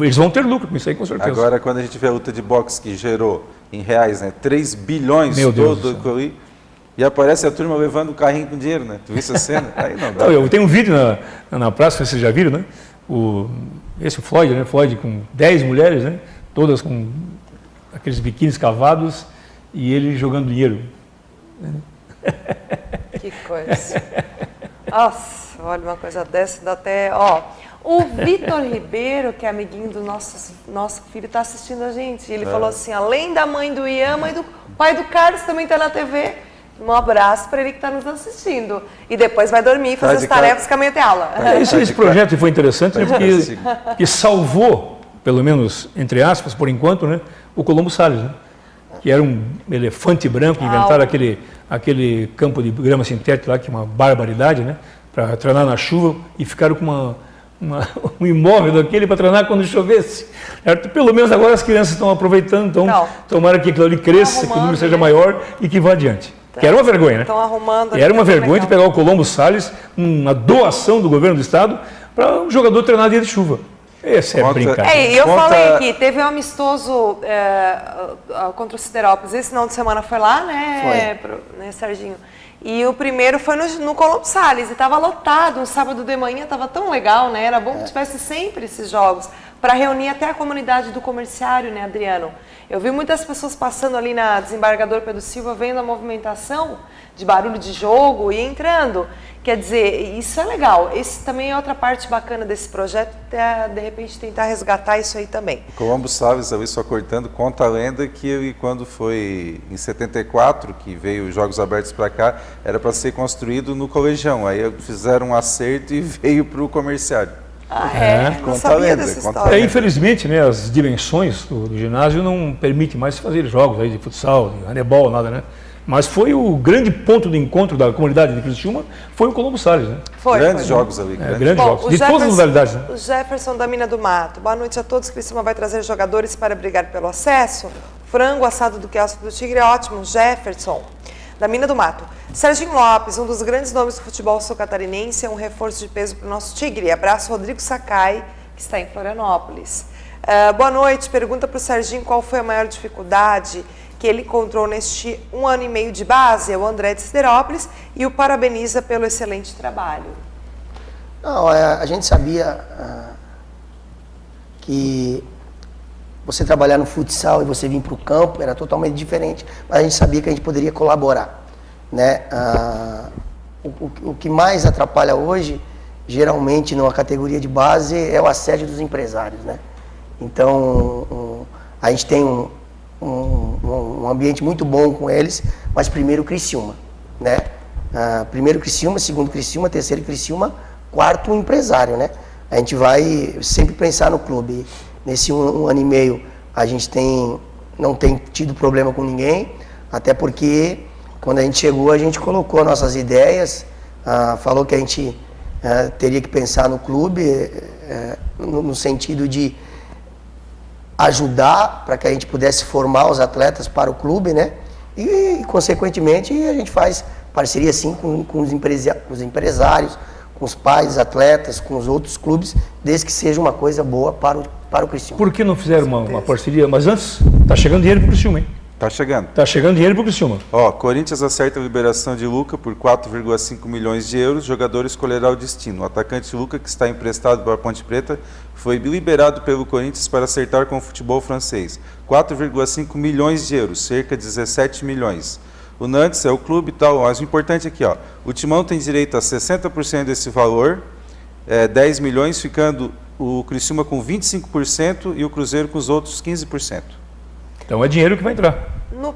Eles vão ter lucro com isso aí, com certeza. Agora, quando a gente vê a luta de boxe que gerou em reais, né? 3 bilhões Meu Deus todo do céu. ali. E aparece a turma levando o carrinho com dinheiro, né? Tu viu essa cena? Aí não dá. Não, eu tenho um vídeo na praça, vocês já viram, né? O Floyd, né? Floyd com 10 mulheres, né? Todas com aqueles biquínis cavados e ele jogando dinheiro. Que coisa. Nossa, olha, uma coisa dessa dá até... Ó, o Vitor Ribeiro, que é amiguinho do nosso filho, está assistindo a gente. Ele falou assim, além da mãe do Ian, mãe do pai do Carlos também está na TV. Um abraço para ele que está nos assistindo. E depois vai dormir e fazer as tarefas que amanhã tem aula. Esse projeto foi interessante, né, porque salvou, pelo menos, entre aspas, por enquanto, né, o Colombo Salles, né, que era um elefante branco, inventaram aquele campo de grama sintética lá, que é uma barbaridade, né, para treinar na chuva, e ficaram com um imóvel daquele para treinar quando chovesse. Pelo menos agora as crianças estão aproveitando, então tomara que aquilo ali cresça, que o número seja maior e que vá adiante. Que era uma vergonha, né? Estão arrumando. Era uma vergonha de pegar o Colombo Salles, uma doação do governo do estado, para um jogador treinar dia de chuva. Esse é brincadeira. E eu falei aqui, teve um amistoso contra o Siderópolis. Esse final de semana foi lá, né, né, Serginho? E o primeiro foi no Colombo Salles, e estava lotado, um sábado de manhã, estava tão legal, né? Era bom que tivesse sempre esses jogos, para reunir até a comunidade do comerciário, né, Adriano? Eu vi muitas pessoas passando ali na Desembargador Pedro Silva, vendo a movimentação de barulho de jogo e entrando. Quer dizer, isso é legal. Esse também é outra parte bacana desse projeto, de repente tentar resgatar isso aí também. Colombo Salles, ali só cortando, conta a lenda que ele, quando foi em 74, que veio os Jogos Abertos para cá, era para ser construído no Colegião. Aí fizeram um acerto e veio para o comerciário. Não sabia dessa história. Infelizmente, né, as dimensões do ginásio não permitem mais fazer jogos aí de futsal, de handebol, nada, né? Mas foi o grande ponto de encontro da comunidade de Criciúma, foi o Colombo Salles, né? Grandes jogos ali. Grandes jogos, de todas as modalidades. Né? O Jefferson da Mina do Mato. Boa noite a todos. Criciúma vai trazer jogadores para brigar pelo acesso. Frango assado do quiosque do Tigre é ótimo. Jefferson da Mina do Mato. Serginho Lopes, um dos grandes nomes do futebol sul-catarinense, é um reforço de peso para o nosso Tigre. Abraço, Rodrigo Sakai, que está em Florianópolis. Boa noite. Pergunta para o Serginho qual foi a maior dificuldade que ele encontrou neste 1 ano e meio de base, é o André de Siderópolis, e o parabeniza pelo excelente trabalho. Não, a gente sabia que você trabalhar no futsal e você vir para o campo era totalmente diferente, mas a gente sabia que a gente poderia colaborar, né? O que mais atrapalha hoje, geralmente numa categoria de base, é o assédio dos empresários, né? Então, a gente tem um ambiente muito bom com eles, mas primeiro Criciúma, né? Primeiro Criciúma, segundo Criciúma, terceiro Criciúma, quarto empresário, né? A gente vai sempre pensar no clube. Nesse um ano e meio a gente não tem tido problema com ninguém, até porque quando a gente chegou a gente colocou nossas ideias, falou que a gente teria que pensar no clube no sentido de ajudar para que a gente pudesse formar os atletas para o clube, né? E consequentemente a gente faz parceria sim com os empresários, com os pais, atletas, com os outros clubes, desde que seja uma coisa boa para o Criciúma. Por que não fizeram uma parceria? Mas antes, está chegando dinheiro para o Criciúma, hein? Tá chegando. Está chegando dinheiro para o Criciúma. Corinthians acerta a liberação de Luca por 4,5 milhões de euros. O jogador escolherá o destino. O atacante Luca, que está emprestado para a Ponte Preta, foi liberado pelo Corinthians para acertar com o futebol francês. 4,5 milhões de euros, cerca de 17 milhões. O Nantes é o clube e tal, mas o importante aqui, o Timão tem direito a 60% desse valor, 10 milhões, ficando o Criciúma com 25% e o Cruzeiro com os outros 15%. Então é dinheiro que vai entrar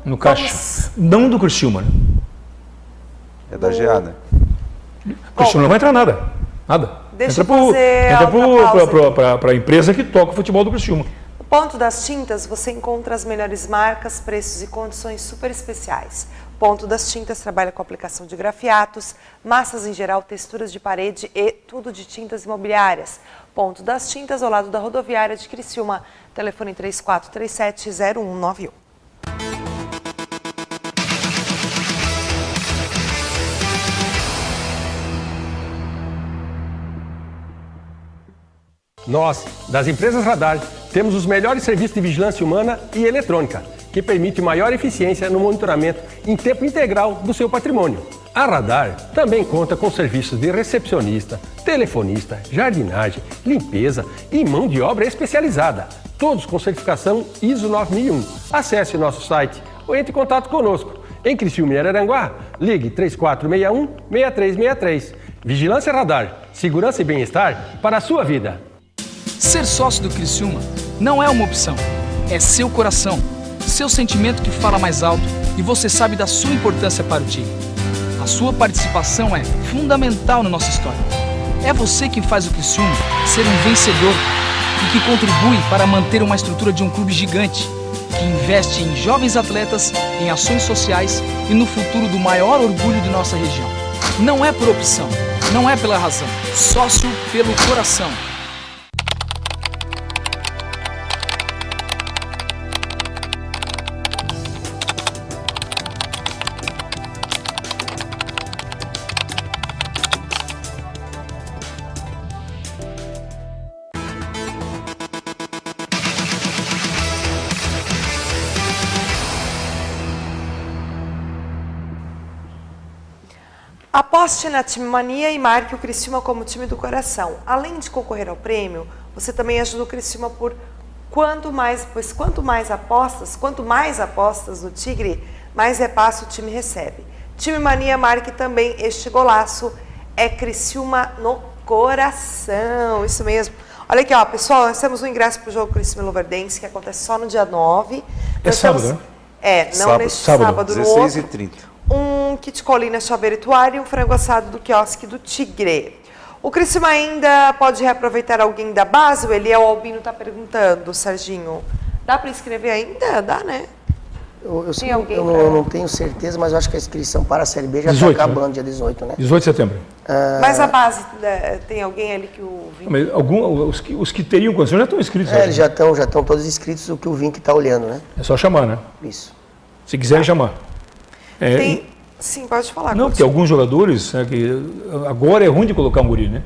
no caixa. Não do Criciúma, né? É da GA, né? O Criciúma não vai entrar nada. Nada. Deixa Entra para a empresa que toca o futebol do Criciúma. No Ponto das Tintas você encontra as melhores marcas, preços e condições super especiais. Ponto das Tintas trabalha com aplicação de grafiatos, massas em geral, texturas de parede e tudo de tintas imobiliárias. Ponto das Tintas ao lado da rodoviária de Criciúma. Telefone 3437-0191. Nós, das empresas Radar, temos os melhores serviços de vigilância humana e eletrônica, que permite maior eficiência no monitoramento em tempo integral do seu patrimônio. A Radar também conta com serviços de recepcionista, telefonista, jardinagem, limpeza e mão de obra especializada, todos com certificação ISO 9001. Acesse nosso site ou entre em contato conosco. Em Criciúma e Araranguá, ligue 3461-6363. Vigilância Radar, segurança e bem-estar para a sua vida. Ser sócio do Criciúma não é uma opção, é seu coração, seu sentimento que fala mais alto e você sabe da sua importância para o time. A sua participação é fundamental na nossa história. É você que faz o Criciúma ser um vencedor e que contribui para manter uma estrutura de um clube gigante, que investe em jovens atletas, em ações sociais e no futuro do maior orgulho de nossa região. Não é por opção, não é pela razão, sócio pelo coração. Aposte na Time Mania e marque o Criciúma como time do coração. Além de concorrer ao prêmio, você também ajuda o Criciúma quanto mais apostas no Tigre, mais repasse o time recebe. Time Mania, marque também este golaço. É Criciúma no coração. Isso mesmo. Olha aqui, ó, pessoal, nós temos um ingresso para o jogo Criciúma e Luverdense, que acontece só no dia 9. É sábado, né? Não neste sábado, no 16h30. Um kit colina chaveiro e toalha e um frango assado do quiosque do Tigre. O Criciúma ainda pode reaproveitar alguém da base? O Eliel Albino está perguntando, Serginho. Dá para inscrever ainda? Dá, né? Eu não tenho certeza, mas eu acho que a inscrição para a Série B já está acabando, dia 18, né? 18 de setembro. Mas a base, tem alguém ali que o Vink... Os que teriam condição já estão inscritos. Eles já estão todos inscritos, o que o Vink está olhando, né? É só chamar, né? Isso. Se quiserem chamar. Sim, pode falar. Não, porque alguns jogadores, que agora é ruim de colocar um guri, né?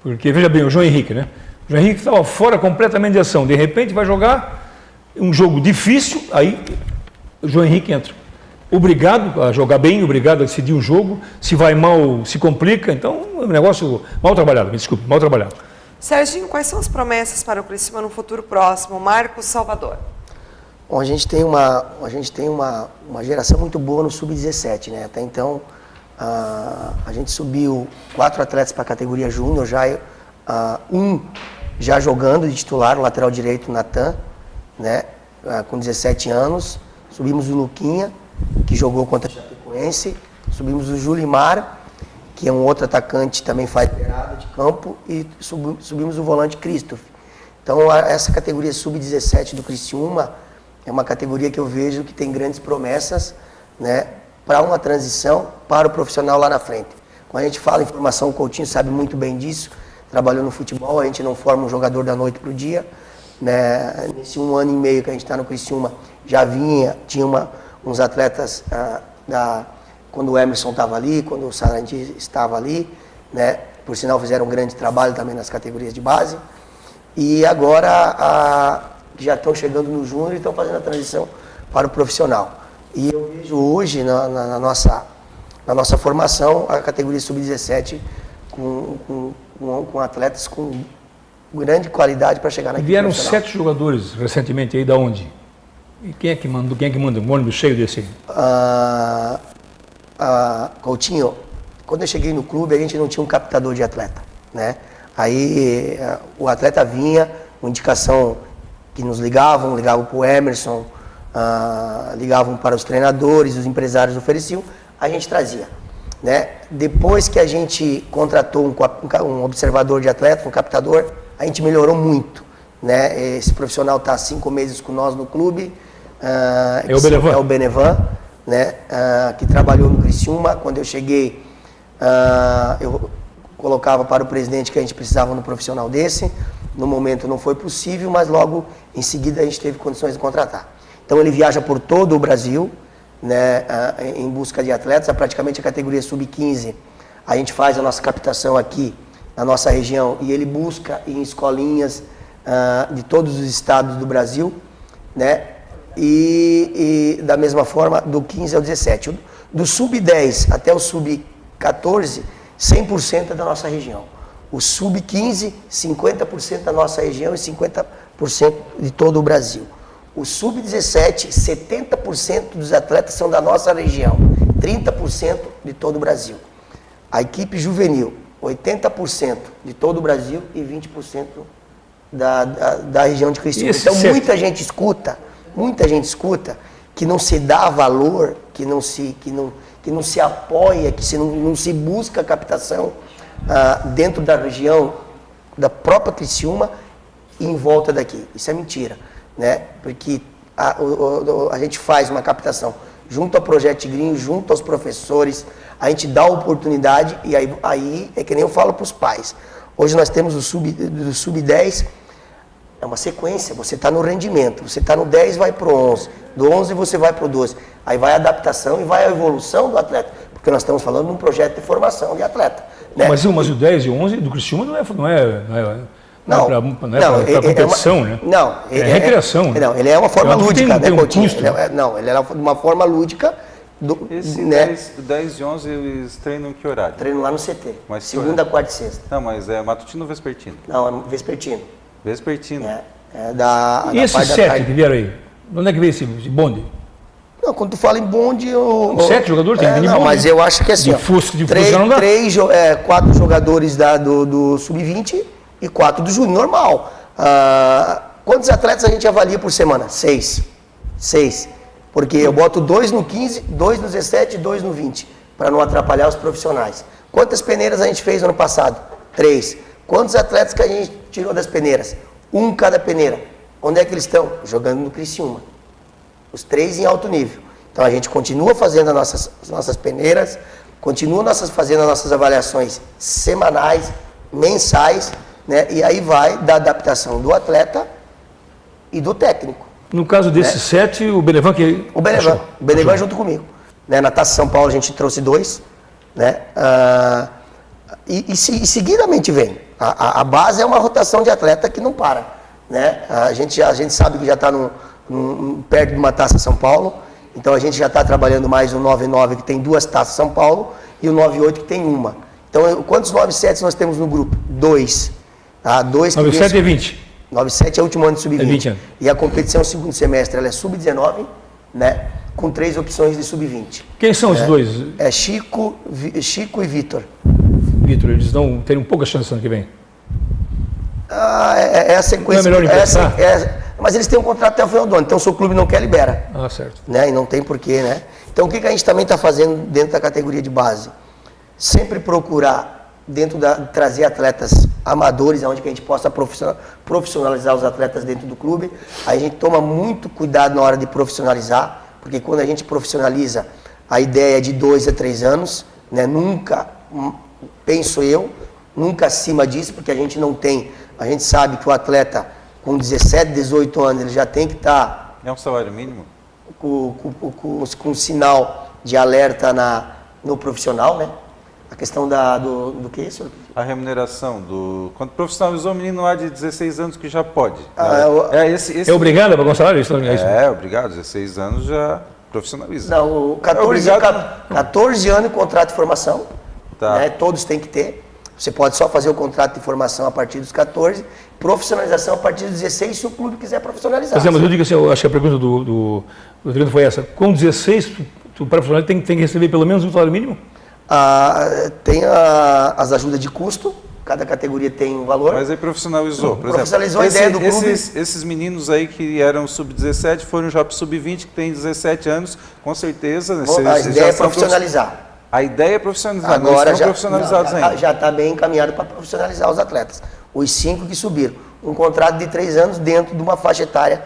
Porque, veja bem, o João Henrique, né? O João Henrique estava fora completamente de ação. De repente vai jogar um jogo difícil, aí o João Henrique entra. Obrigado a jogar bem, obrigado a decidir o jogo. Se vai mal, se complica. Então, é um negócio mal trabalhado, me desculpe, mal trabalhado. Serginho, quais são as promessas para o Criciúma no futuro próximo? Marcos Salvador. Bom, a gente tem uma geração muito boa no Sub-17, né? Até então, a gente subiu 4 atletas para a categoria júnior, um já jogando de titular, o lateral direito, Natan, né? Com 17 anos. Subimos o Luquinha, que jogou contra a Chapecoense. Subimos o Julimar, que é um outro atacante, também faz beirada de campo. E subimos o volante Christoph. Então, essa categoria Sub-17 do Criciúma é uma categoria que eu vejo que tem grandes promessas, né, para uma transição para o profissional lá na frente. Quando a gente fala em formação, o Coutinho sabe muito bem disso, trabalhou no futebol, a gente não forma um jogador da noite para o dia. Né, nesse 1 ano e meio que a gente está no Criciúma, tinha uns atletas quando o Emerson estava ali, quando o Sarandi estava ali, né, por sinal fizeram um grande trabalho também nas categorias de base. E agora já estão chegando no júnior e estão fazendo a transição para o profissional. E eu vejo hoje na nossa formação a categoria Sub-17 com atletas com grande qualidade para chegar na equipe Vieram profissional. 7 jogadores recentemente aí, da onde? E quem é que manda? Um ônibus cheio desse aí? Coutinho, quando eu cheguei no clube, a gente não tinha um captador de atleta, né? Aí o atleta vinha, uma indicação que nos ligavam para o Emerson, ligavam para os treinadores, os empresários ofereciam, a gente trazia, né? Depois que a gente contratou um observador de atleta, um captador, a gente melhorou muito, né? Esse profissional está há 5 meses com nós no clube, é o Benevan, né? Que trabalhou no Criciúma. Quando eu cheguei, eu colocava para o presidente que a gente precisava de um profissional desse. No momento não foi possível, mas logo em seguida a gente teve condições de contratar. Então ele viaja por todo o Brasil, né, em busca de atletas, praticamente a categoria Sub-15. A gente faz a nossa captação aqui na nossa região e ele busca em escolinhas de todos os estados do Brasil, né? E da mesma forma, do 15 ao 17. Do sub-10 até o sub-14, 100% é da nossa região. O sub-15, 50% da nossa região e 50% de todo o Brasil. O sub-17, 70% dos atletas são da nossa região, 30% de todo o Brasil. A equipe juvenil, 80% de todo o Brasil e 20% da região de Criciúma. Então muita gente escuta que não se dá valor, que não se apoia, que não se busca captação dentro da região da própria Criciúma e em volta daqui. Isso é mentira, né? Porque a gente faz uma captação junto ao Projeto Tigrinho, junto aos professores, a gente dá a oportunidade e aí é que nem eu falo para os pais. Hoje nós temos do sub-10, é uma sequência, você está no rendimento, você está no 10, vai para o 11, do 11 você vai para o 12, aí vai a adaptação e vai a evolução do atleta, porque nós estamos falando de um projeto de formação de atleta. Né? Mas o 10 e o 11 do Criciúma não é para competição, né? Não, é recreação. Não, ele é uma forma lúdica, né, Coutinho? Custo. Ele é uma forma lúdica. Esse né? 10 e 11 eles treinam em que horário? Treinam lá no CT, mas segunda, quarta e sexta. Não, mas é matutino ou vespertino? Não, é vespertino. Vespertino. E esses 7 que vieram aí? Onde é que veio esse bonde? Não, quando tu fala em bonde... 7 jogadores tem que vir não, bonde. mas eu acho que assim... De Fusca não dá. 4 jogadores do Sub-20 e 4 do Júnior, normal. Quantos atletas a gente avalia por semana? 6. Porque eu boto 2 no 15, 2 no 17 e 2 no 20, para não atrapalhar os profissionais. Quantas peneiras a gente fez no ano passado? 3. Quantos atletas que a gente tirou das peneiras? 1 cada peneira. Onde é que eles estão? Jogando no Criciúma. Os 3 em alto nível. Então a gente continua fazendo as nossas peneiras, continua fazendo as nossas avaliações semanais, mensais, né? E aí vai da adaptação do atleta e do técnico. No caso desses 7, o Benevan que... O Benevan junto comigo. Né? Na Taça São Paulo a gente trouxe 2, né? E seguidamente vem. A base é uma rotação de atleta que não para. Né? A gente sabe que já está perto de uma Taça São Paulo, então a gente já está trabalhando mais o 9-9 que tem 2 Taças São Paulo e o 9-8 que tem 1. Então quantos 9-7 nós temos no grupo? 2. 9-7 é 20. 9-7 é o último ano de sub-20. É 20 anos. E a competição segundo semestre ela é sub-19, né? Com 3 opções de sub-20. Quem são os dois? É Chico e Vitor. Vitor, eles não terem pouca chance ano que vem. É a sequência. Não é melhor emprestar? Mas eles têm um contrato até o final do ano, então se o clube não quer, libera. Certo. Né? E não tem porquê, né? Então o que a gente também está fazendo dentro da categoria de base? Sempre procurar trazer atletas amadores, onde que a gente possa profissionalizar os atletas dentro do clube. Aí a gente toma muito cuidado na hora de profissionalizar, porque quando a gente profissionaliza, a ideia é de 2 a 3 anos, né? Nunca, penso eu, nunca acima disso, porque a gente não tem, a gente sabe que o atleta com 17, 18 anos, ele já tem que estar... É um salário mínimo? Com sinal de alerta no profissional, né? A questão do que, senhor? A remuneração quando profissionalizou o menino lá de 16 anos que já pode. É obrigado a pagar um salário? Obrigado, 16 anos já profissionaliza. Não, 14 anos de contrato de formação, né? Todos têm que ter. Você pode só fazer o contrato de formação a partir dos 14, profissionalização a partir dos 16, se o clube quiser profissionalizar. Mas eu digo assim, eu acho que a pergunta do Adriano foi essa. Com 16, o profissional tem que receber pelo menos um salário mínimo? Tem as ajudas de custo, cada categoria tem um valor. Mas aí profissionalizou, por profissionalizou exemplo. A ideia do clube. Esses meninos aí que eram sub-17 foram já para o sub-20, que tem 17 anos, com certeza. A ideia é profissionalizar. A ideia é profissionalizar, agora não estão profissionalizados ainda. Já está bem encaminhado para profissionalizar os atletas. Os 5 que subiram. Um contrato de 3 anos dentro de uma faixa etária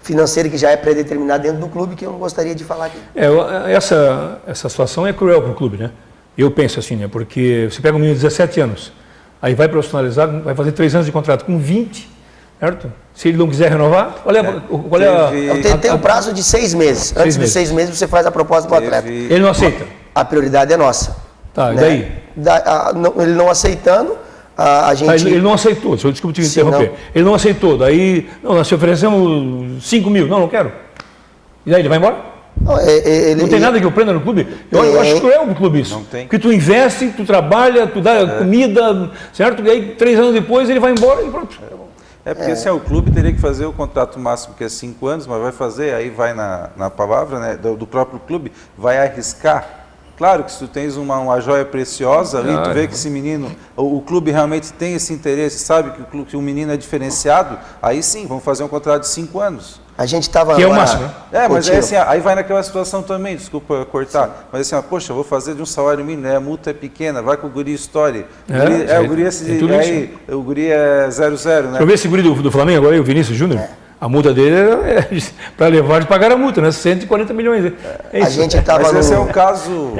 financeira que já é predeterminada dentro do clube, que eu não gostaria de falar aqui. Essa situação é cruel para o clube, né? Eu penso assim, né? Porque você pega um menino de 17 anos, aí vai profissionalizar, vai fazer 3 anos de contrato com 20, certo? Se ele não quiser renovar, tem um prazo de 6 meses. Antes de 6 meses você faz a proposta para o atleta. Ele não aceita? A prioridade é nossa. Tá, né? E daí? Ele não aceitando, a gente... Ele não aceitou, desculpa te interromper. Ele não aceitou, daí, nós te oferecemos 5 mil, não quero. E aí ele vai embora? Não, Não tem nada que eu prenda no clube? Eu acho cruel pro clube isso. Não tem. Porque tu investe, tu trabalha, tu dá comida, certo? E aí 3 anos depois ele vai embora e pronto. Porque assim, o clube teria que fazer o contrato máximo, que é 5 anos, mas vai fazer, aí vai na palavra, né, do próprio clube, vai arriscar. Claro que se tu tens uma joia preciosa ali, tu vê que esse menino, o clube realmente tem esse interesse, sabe que o menino é diferenciado, aí sim, vamos fazer um contrato de 5 anos. A gente estava Que é o máximo, né? Mas aí, assim, aí vai naquela situação também, desculpa cortar, mas assim, poxa, eu vou fazer de um salário mínimo, a multa é pequena, vai com o guri estoure. O guri é 0-0, né? Deixa eu ver esse guri do Flamengo agora, o Vinícius Júnior. A multa dele é para levar de pagar a multa, né? 140 milhões. É isso. A gente estava Mas esse é um caso...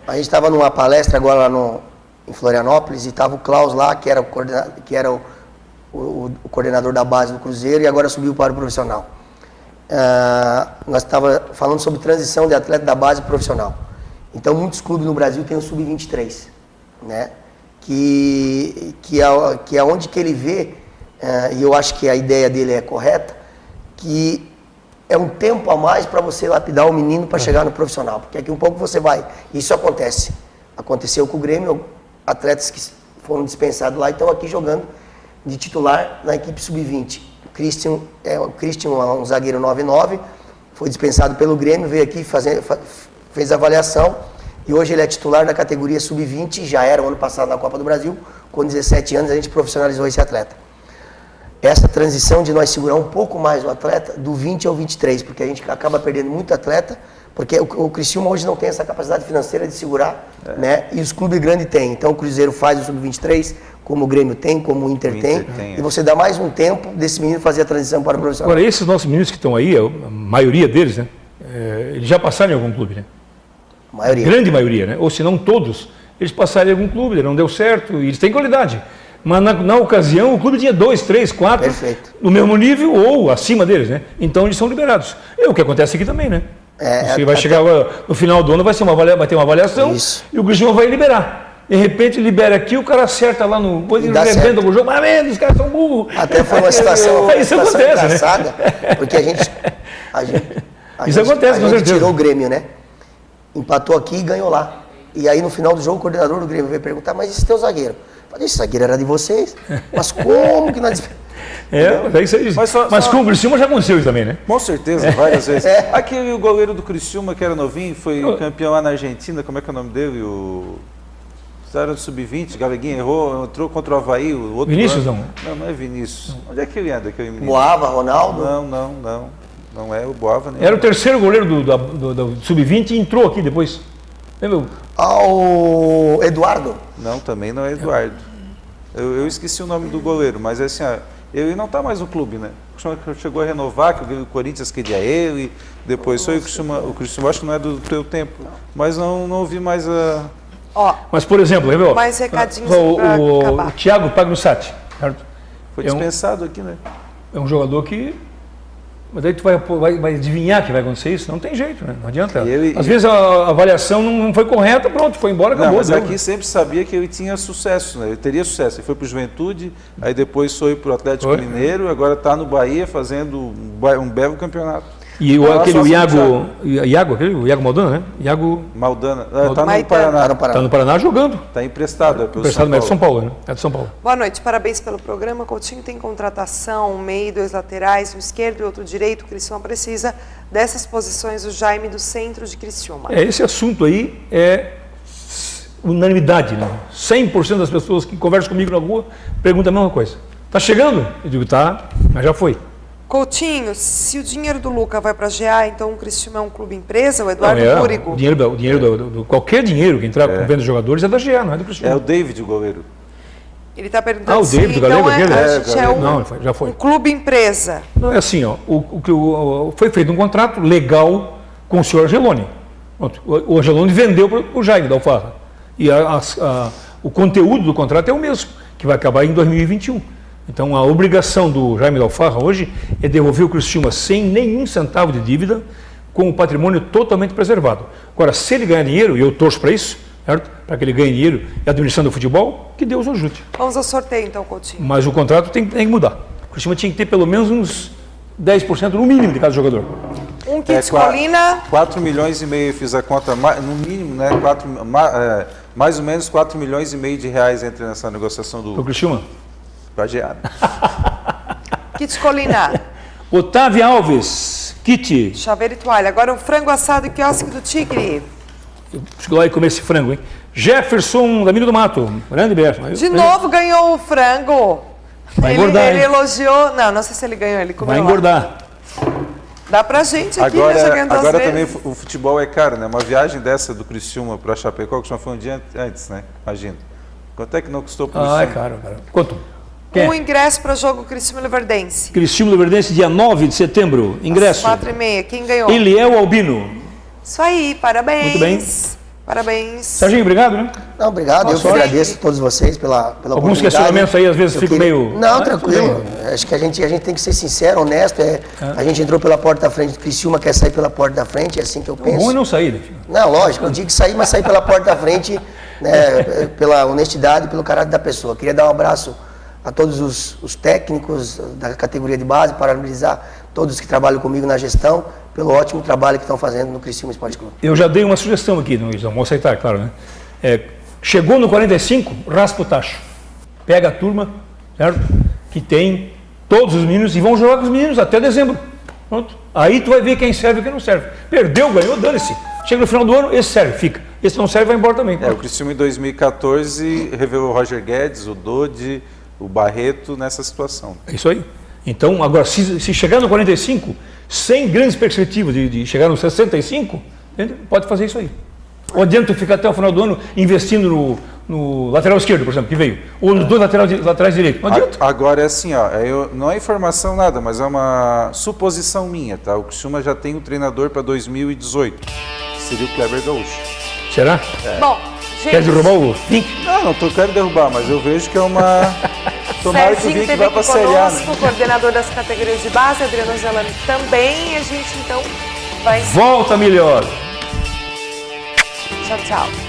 A gente estava numa palestra agora lá em Florianópolis e estava o Klaus lá, que era o coordenador da base do Cruzeiro e agora subiu para o profissional. Nós estávamos falando sobre transição de atleta da base para profissional. Então, muitos clubes no Brasil têm o sub-23, né? Que é onde que ele vê, e eu acho que a ideia dele é correta, que é um tempo a mais para você lapidar o menino para chegar no profissional, porque daqui um pouco você vai. Isso acontece. Aconteceu com o Grêmio, atletas que foram dispensados lá e estão aqui jogando de titular na equipe sub-20. O Christian, um zagueiro 9-9, foi dispensado pelo Grêmio, veio aqui, fez a avaliação e hoje ele é titular da categoria sub-20, já era o ano passado na Copa do Brasil, com 17 anos a gente profissionalizou esse atleta. Essa transição de nós segurar um pouco mais o atleta, do 20 ao 23, porque a gente acaba perdendo muito atleta, porque o Criciúma hoje não tem essa capacidade financeira de segurar, né? E os clubes grandes têm. Então o Cruzeiro faz o sub-23, como o Grêmio tem, como o Inter tem, e você dá mais um tempo desse menino fazer a transição para o profissional. Agora, esses nossos meninos que estão aí, a maioria deles, né? Eles já passaram em algum clube, né? Maioria. Grande maioria, né? Ou se não todos, eles passaram em algum clube, não deu certo, e eles têm qualidade. Mas na ocasião o clube tinha 2, 3, 4 Perfeito. no mesmo nível ou acima deles, né? Então eles são liberados. É o que acontece aqui também, né? Você vai chegar agora, no final do ano vai ter uma avaliação. Isso. E o Criciúma vai liberar. De repente libera aqui, o cara acerta lá no. Depois ele arrebenta o jogo, mas os caras são burros. Até foi uma situação, isso acontece, engraçada, né? Porque a gente tirou o Grêmio, né? Empatou aqui e ganhou lá. E aí no final do jogo o coordenador do Grêmio veio perguntar, mas esse teu zagueiro? Eu falei, esse zagueiro era de vocês? Mas como que nós... É isso aí. Mas com o Criciúma já aconteceu isso também, né? Com certeza, várias vezes. Aquele o goleiro do Criciúma, que era novinho, foi campeão lá na Argentina, como é que é o nome dele? Era do sub-20, Galeguinha errou, entrou contra o Avaí, o outro... Vinícius não? Não é Vinícius. Onde é que ele anda, aquele menino? Boava, Ronaldo? Não é o Boava. Nem era o terceiro goleiro do sub-20 e entrou aqui depois. Lembra? O Eduardo? Não, também não é Eduardo. Eu esqueci o nome do goleiro, mas assim, ele não está mais no clube, né? Chegou a renovar, que o Corinthians queria ele, depois foi o Criciúma, acho que não é do teu tempo, mas não ouvi mais a... Mas, por exemplo, mais recadinhos o Thiago Pagnussati, certo? Foi dispensado aqui, né? É um jogador que... Mas daí tu vai adivinhar que vai acontecer isso? Não tem jeito, né? Não adianta. Às vezes a avaliação não foi correta, pronto, foi embora, acabou. Mas aqui sempre sabia que ele tinha sucesso, né? Ele teria sucesso. Ele foi para o Juventude, aí depois foi para o Atlético Mineiro, agora está no Bahia fazendo um belo campeonato. E aquele Iago Maldana, né? Iago Maldana. Está no Paraná. Está no Paraná jogando. Está emprestado. Emprestado no São Paulo, né? É de São Paulo. Boa noite, parabéns pelo programa. Coutinho tem contratação, um meio, 2 laterais, um esquerdo e outro direito. O Criciúma precisa dessas posições, o Jaime do centro de Criciúma. Esse assunto aí é unanimidade, né? 100% das pessoas que conversam comigo na rua perguntam a mesma coisa. Está chegando? Eu digo, tá, mas já foi. Coutinho, se o dinheiro do Luca vai para a GA, então o Criciúma é um clube empresa, o Eduardo Búrigo? O dinheiro qualquer dinheiro que entrar com venda de jogadores é da GA, não é do Criciúma. É o David, o goleiro. Ele está perguntando o David, se Galego, então já foi. Um clube empresa. Não, é assim, foi feito um contrato legal com o senhor Angeloni. O Angeloni vendeu para o Jaime da Alfarra. E o conteúdo do contrato é o mesmo, que vai acabar em 2021. Então, a obrigação do Jaime da Alfarra hoje é devolver o Criciúma sem nenhum centavo de dívida, com o patrimônio totalmente preservado. Agora, se ele ganhar dinheiro, e eu torço para isso, certo? Para que ele ganhe dinheiro e administrando o futebol, que Deus o ajude. Vamos ao sorteio, então, Coutinho. Mas o contrato tem que mudar. O Criciúma tinha que ter pelo menos uns 10% no mínimo de cada jogador. Um kit Colina. 4 milhões e meio, fiz a conta, no mínimo, né? Mais ou menos 4 milhões e meio de reais entre nessa negociação Ô, do Criciúma. Pageado. Kit Colina. Otávio Alves, kit. Chaveiro e toalha. Agora o frango assado e quiosque do Tigre. Acho que lá ia comer esse frango, hein? Jefferson, da Mina do Mato. Grande beijo. De novo ganhou o frango. Vai engordar, ele hein? elogiou. Não sei se ele ganhou, ele comeu Vai lá. engordar. Dá pra gente aqui, né? Já ganhou duas Agora vezes. também o futebol é caro, né? Uma viagem dessa do Criciúma para Chapecó, que já foi um dia antes, né? Imagina. Quanto é que não custou pro Ah, é Criciúma? caro, cara. Quanto? Quem Um é? ingresso para o jogo Criciúma e Luverdense. Criciúma Luverdense, dia 9 de setembro. Ingresso. 4h30. Quem ganhou? Eliel Albino. Isso aí, parabéns. Muito bem. Parabéns. Serginho, obrigado, né? Não, obrigado. Boa Eu que sorte. agradeço a todos vocês pela Alguns oportunidade. questionamentos aí, às vezes, Eu ficam meio... Não, Ah, tranquilo. Acho que a gente tem que ser sincero, honesto. A gente entrou pela porta da frente do Criciúma, quer sair pela porta da frente, é assim que eu O bom é penso. não sair, né, filho? Não, lógico, eu digo que sair, mas sair pela porta da frente, né, pela honestidade e pelo caráter da pessoa. Queria dar um abraço a todos os técnicos da categoria de base, parabenizar todos que trabalham comigo na gestão, pelo ótimo trabalho que estão fazendo no Criciúma Esporte Clube. Eu já dei uma sugestão aqui, não vou aceitar, claro, né? Chegou no 45, raspa o tacho. Pega a turma, certo? Que tem todos os meninos e vão jogar com os meninos até dezembro. Pronto. Aí tu vai ver quem serve e quem não serve. Perdeu, ganhou, dane-se. Chega no final do ano, esse serve, fica. Esse não serve, vai embora também. O Criciúma em 2014 revelou o Roger Guedes, o Dodi, o Barreto nessa situação. É isso aí. Então, agora, se chegar no 45, sem grandes perspectivas de chegar no 65, pode fazer isso aí. Ou adianta ficar até o final do ano investindo no lateral esquerdo, por exemplo, que veio, ou nos dois laterais direitos. Não adianta. Agora é assim, ó, não é informação nada, mas é uma suposição minha, tá? O Criciúma já tem um treinador para 2018, que seria o Kleber Gaúcho. Será? Bom, gente... Quer derrubar o Fink? Não quero derrubar, mas eu vejo que é uma... Tomara que o Serginho Vink esteve vá para a aqui Série A, conosco, né? coordenador das categorias de base, Adriano Zelano também. E a gente, então, vai... Volta melhor. Tchau, tchau.